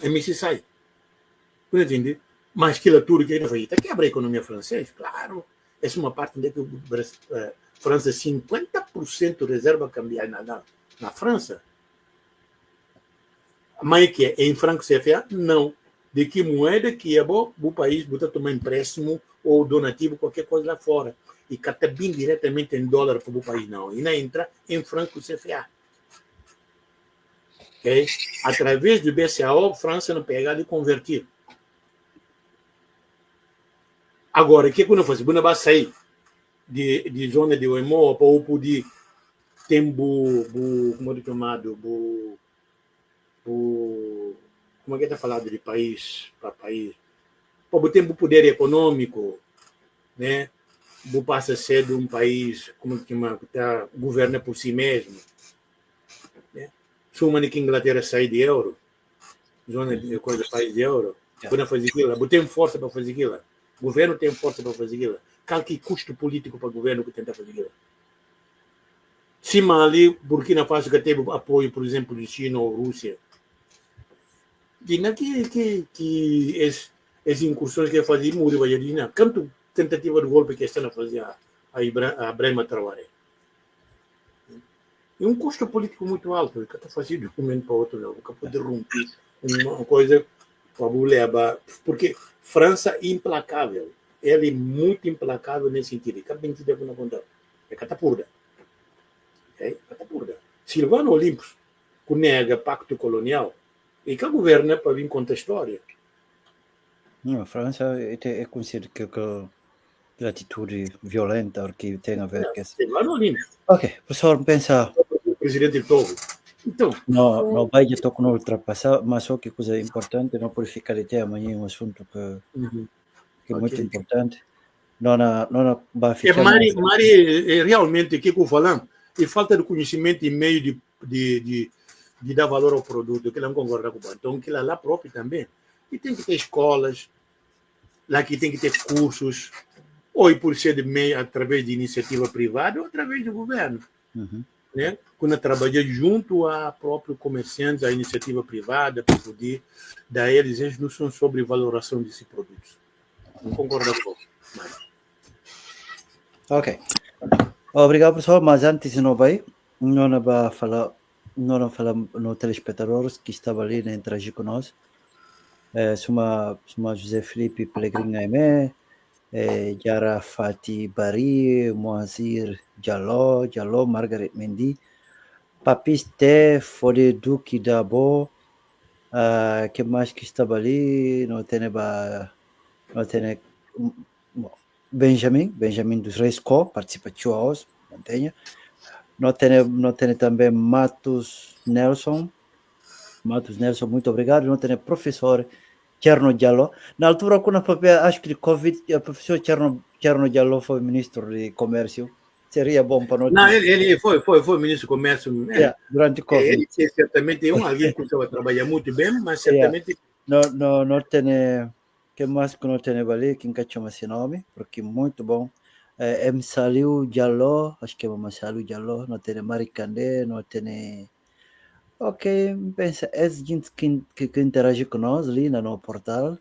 S2: MCSI. Não entende? Mas aquilo tudo que ele faz, quebra a economia francesa, claro. Essa é uma parte onde a França, 50% reserva cambial na França. Mas que é em franco CFA? Não. De que moeda que é bom, o país botar tomar empréstimo ou donativo, qualquer coisa lá fora. E cata bem diretamente em dólar para o país, não. E não entra em franco CFA. Okay? Através do BCAO, a França não pega e convertir. Agora, o que eu faço? Eu vou sair de zona de Uemoa para o poder ter como é chamado, como é que está falado de país para país? Para ter o poder econômico, né? Vou passar a ser de um país como que está governa por si mesmo. Né? Suma que a Inglaterra sai de euro, zona de coisa país de euro, para fazer aquilo, vou ter força para fazer aquilo. O governo tem força para fazer aquilo. Qual que é o custo político para o governo que tenta fazer aquilo? Se Mali, Burkina Faso, que teve apoio, por exemplo, de China ou Rússia, que as incursões que fazia Muri Valladina, quanto tentativa de golpe que estão a fazer a Brema Traoré. E um custo político muito alto, que está fazendo de um momento para outro, não, que pode romper uma coisa para levar, porque França é implacável, ela é muito implacável nesse sentido, que bem que deve não contar, é catapurda. É catapurda. Silvano Olympus, que nega pacto colonial, e que governa para vir contar a história.
S1: Não, a França é conhecida que atitude violenta que tem a ver com isso.
S2: Silvano Olympus.
S1: Ok, professor, pensa.
S2: O presidente do Togo. Então.
S1: Não vai de toque não ultrapassar, mas só que coisa importante, não pode ficar até amanhã um assunto que é muito importante. Não vai ficar.
S2: Mari, realmente, o que eu vou falando? E falta de conhecimento e meio de dar valor ao produto, que não concorda com o então que lá próprio também. E tem que ter escolas, lá que tem que ter cursos, ou por ser de meio através de iniciativa privada ou através do governo. Né? Quando trabalhar junto a próprios comerciantes, a iniciativa privada, para poder dar eles instruções sobre valoração desses produtos. Não concorda com isso.
S1: Ok. Obrigado, professor. Mas antes de não vai, não vai falar, não falar no telespectadores que estava ali a interagir conosco. Suma José Felipe Pellegrini Aimé, Yara Fati Bari, Moazir Jallo, Margaret Mendy, Papiste, Fode Duque Dabo, que mais que estava ali? Não tem Benjamin dos Reis Co, participatiu hoje, mantenha. Não tem também Matos Nelson, muito obrigado. Não tem professor Cherno Diallo. Na altura, quando acho que de Covid, o professor Cherno Diallo foi ministro de Comércio. Seria bom para nós.
S2: Não, ele foi ministro do Comércio.
S1: Durante Covid.
S2: Ele certamente é alguém que estava trabalhando muito bem, mas certamente...
S1: Não tem... que mais que não tem ali, que nunca chama esse nome, porque muito bom. Msaliu Diallo, acho que é Msaliu Diallo, não tem Maricandé, não tem... Ok, pensa, é gente que interage conosco ali no portal.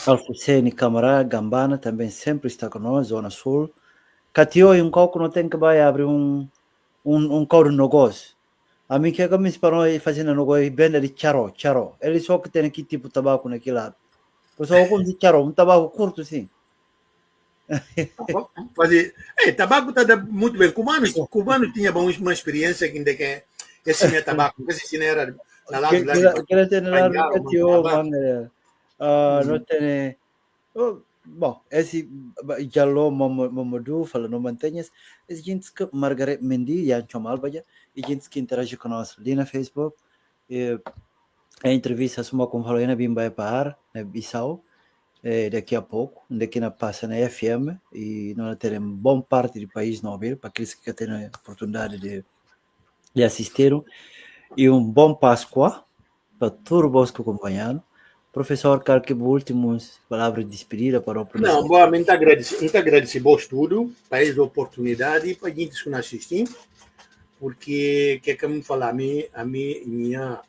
S1: Alfocene Camará, Gambana também sempre está conosco, Zona Sul. Catio e um coco não tem que vai abrir um couro de negócio. A mim que é como se parou e fazendo negócio bem de charo. Ele só que tem aqui tipo tabaco naquele lado. Pessoal, algum de charo, tabaco curto sim.
S2: Tabaco está muito bem. Cubano tinha uma experiência que ainda que esse não é tabaco, esse não era na lado
S1: lá. Que tem lá no Catio, não tem... Bom, esse Jallo Mamadou fala no mantenhas, esse gente que Margaret Mendy e Ancho Malbaja, e gente que interage conosco ali na Facebook, a entrevista suma com falou na Bimba Par, na Bissau, daqui a pouco, daqui na passa na FM, e nós teremos bom parte do país não ouvir, para aqueles que têm a oportunidade de assistir, e bom Páscoa para todos que acompanharam. Professor, quero que últimas palavras de despedida para o professor.
S2: Não, boa, muito agradecer bom estudo, para essa oportunidade e para a gente que nos assistir, porque que eu falar minha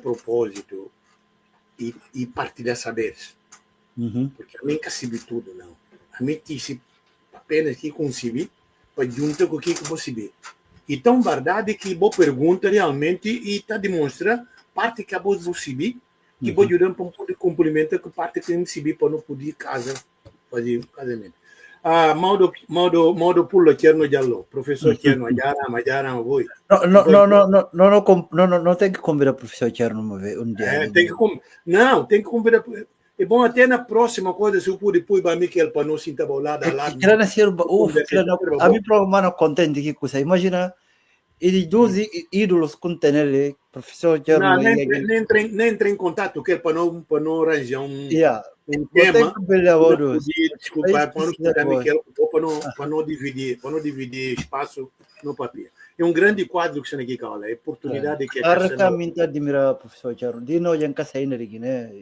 S2: propósito e partilhar saberes. Porque a mim nunca sabe tudo, não. A mim disse apenas que consigo para juntar com o que vou saber. Então, verdade que boa pergunta realmente e está demonstrando parte que a voz vou saber que vou ajudar para poder complementar com parte que não sabe para não poder fazer casamento. Modo pulo Cherno Diallo, professor Cherno, Majara, voi.
S1: Não tem que convidar o professor Cherno um dia.
S2: Tem que convidar. É bom até na próxima coisa, se eu puder depois para Miquel para não sentar lá da lado.
S1: A mim programa não contente que coisa. Imagina ele dois ídolos com ele, professor Cherno.
S2: Nem entrei em contato com ele para não arranjar um tema. Desculpa, para não dividir espaço no papel. É um grande quadro que você aqui fala, é oportunidade que
S1: a realmente admira professor Cherno. Dino já nunca saiu daqui, né?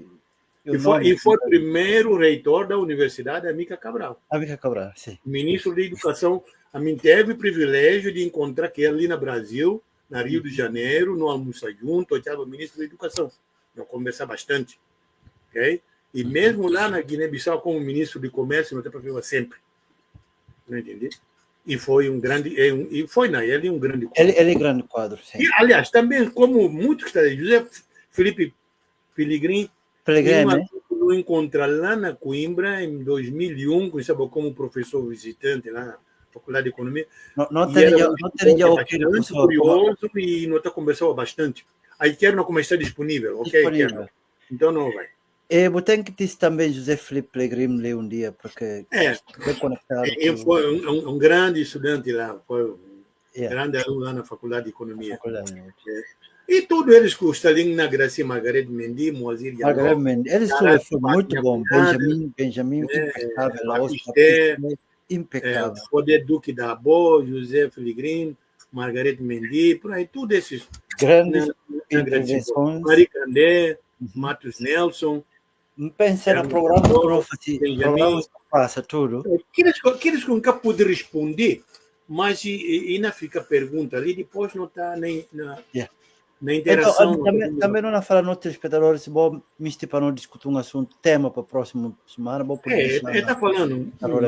S2: E foi o primeiro reitor da Universidade Amica Cabral.
S1: Amica Cabral, sim.
S2: Ministro de Educação. A mim teve o privilégio de encontrar aquele ali no Brasil, na Rio de Janeiro, no almoço junto, eu estava ministro da Educação. Eu conversava bastante. Okay? E mesmo lá na Guiné-Bissau, como ministro de Comércio, não tem problema sempre. Não entendi? E foi um grande. Ele é um grande quadro.
S1: Ele é grande quadro, sim.
S2: E, aliás, também, como muitos que estão aí, José Felipe Pellegrini, eu encontrei lá na Coimbra em 2001, como professor visitante lá na Faculdade de Economia.
S1: Não teria
S2: bastante curioso e nós conversamos bastante. Aí quero não começar disponível, ok? Então não vai.
S1: Eu tenho que dizer também José Felipe Pellegrini ler um dia, porque
S2: foi conectado. Foi um grande estudante lá, foi grande aluno lá na Faculdade de Economia. E todos eles que estão na Gracia Margaret Mendy, Moazir
S1: Diallo. Eles foi muito bom. Benjamin impecável.
S2: Poder Duque da Abo, José Pellegrini, Margaret Mendy, por aí, todos esses
S1: grandes intervenções.
S2: Maricandé, Matos Nelson.
S1: Pensa no programa que passa tudo.
S2: Aqueles que nunca pude responder, mas ainda fica a pergunta ali, depois não está nem... na interação.
S1: Então, também não falar nos telespectadores, vou mister para não discutir um assunto, tema para a próxima semana, vou poder deixar.
S2: Está falando, não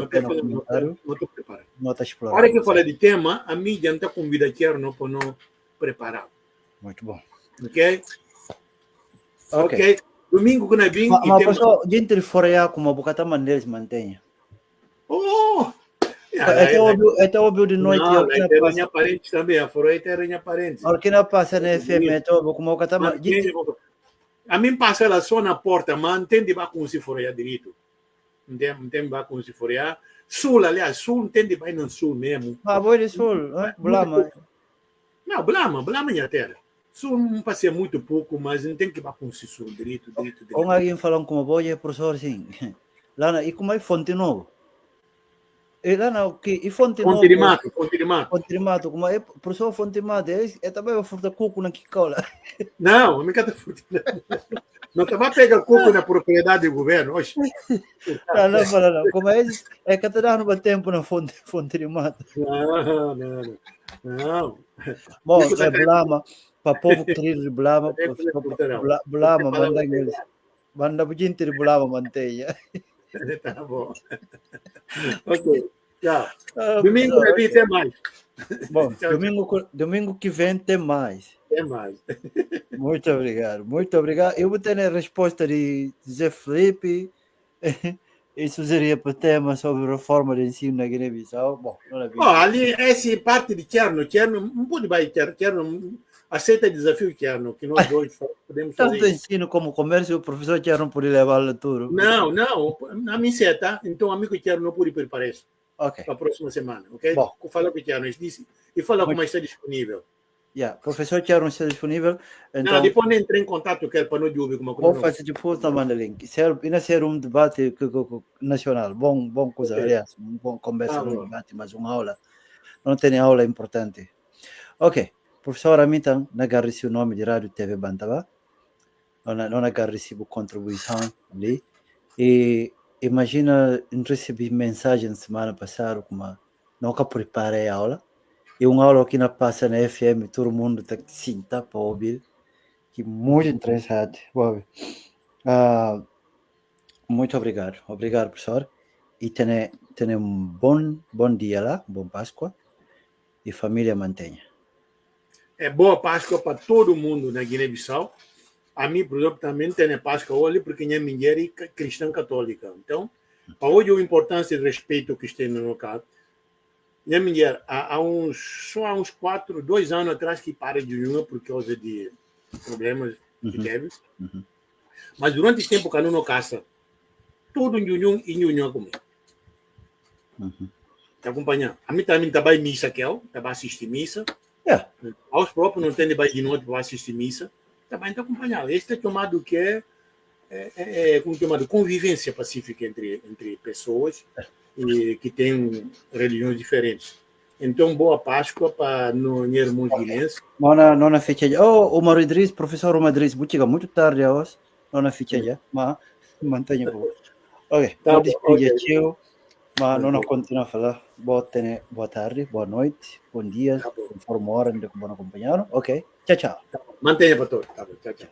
S2: estou preparado.
S1: Não está
S2: A
S1: explorando.
S2: hora que eu falar de tema, a mídia não está convidando quero não para não preparar.
S1: Muito bom.
S2: Ok. Domingo que não é bem.
S1: Mas pessoal, gente de fora como a boca maneira se mantenha.
S2: Oh!
S1: É óbvio de noite.
S2: Não, é terra parente também. A fora é terra parente.
S1: Olha, que não passa na FM, é óbvio como a boca
S2: a mim passa ela só na porta, mas não tem de baixo como se for direito. Não tem de baixo como se for sul, aliás, sul não tem de baixo no sul mesmo.
S1: Ah, boi de sul, blama.
S2: Não, blama minha terra. Sul não passa muito pouco, mas não tem que baixo como se sul direito.
S1: Com alguém falando como boi, professor, sim. Lá e como é Fonte Novo? E lá não, que Fonte Novo.
S2: Fonte de Mato,
S1: como é professor Fonte de Mato, é também o fruta cuco na Kikola.
S2: Não, a minha casa não estava pegando coco na propriedade do governo, hoje.
S1: Não. Como é que está dando tempo na Fonte de Mato.
S2: Não.
S1: Bom, é blama, para o povo querido de blama, manda para gente de blama mantenha.
S2: Tá bom. Ok, tchau. Domingo tem mais.
S1: Bom, domingo que vem tem mais.
S2: Tem mais.
S1: Muito obrigado. Eu vou ter a resposta de Zé Felipe. Isso seria para o tema sobre reforma de ensino na Guiné-Bissau. Bom,
S2: ali, essa parte de Tcherno, não pode vai Tcherno, aceita desafio Tcherno, que nós dois podemos fazer.
S1: Tanto ensino como comércio, o professor Tcherno pode levar tudo.
S2: Não, na minha seta, então o amigo Tcherno não pode preparar isso.
S1: Ok.
S2: Para a próxima semana, ok?
S1: Bom.
S2: Fala com o Tcherno, disse, e fala como está disponível.
S1: Professor Tcherno está disponível. Então,
S2: depois entre em contato com ele para não ouvir como
S1: vou fazer depois na manda link. Ainda ser um debate nacional. Bom coisa, aliás. Bom conversa, um debate, mas uma aula. Não tem aula importante. Ok. Professor Amintan, não agarre-se o nome de Rádio TV Bantaba. Não agarre-se a contribuição ali. E imagina, recebi mensagem semana passada, como nunca preparei a aula. E uma aula que não passa na FM, todo mundo está sim, tá para ouvir. Que muito interessante. Muito obrigado. Obrigado, professor. E tenha um bom dia lá, bom Páscoa. E família mantenha.
S2: Boa Páscoa para todo mundo na Guiné-Bissau. A mim, por exemplo, também tem Páscoa hoje, porque minha mulher é cristã católica. Então, para hoje, a importância e respeito que tem no local. Minha mulher, há uns 2 anos atrás, que para de junho por causa de problemas que teve. Mas durante esse tempo que eu não caça, todo em junho comigo. Está acompanhando? A mim também estava em missa, que estava assistindo missa. Aos próprios não tem de noite para assistir missa. Também está acompanhando. Este é chamado que como chamado convivência pacífica entre pessoas que têm religiões diferentes. Então, boa Páscoa para no irmão guinense.
S1: Não na fecha já. O Mário Idris, professor Mário Idris, chega muito tarde hoje. Não na fecha já, mas mantenha por favor. Ok, vou despedir, mas não continuar a falar. Boa tarde, boa noite, bom dia, conforme a hora onde acompanharam. Ok, tchau.
S2: Mantenha para todos. Tchau.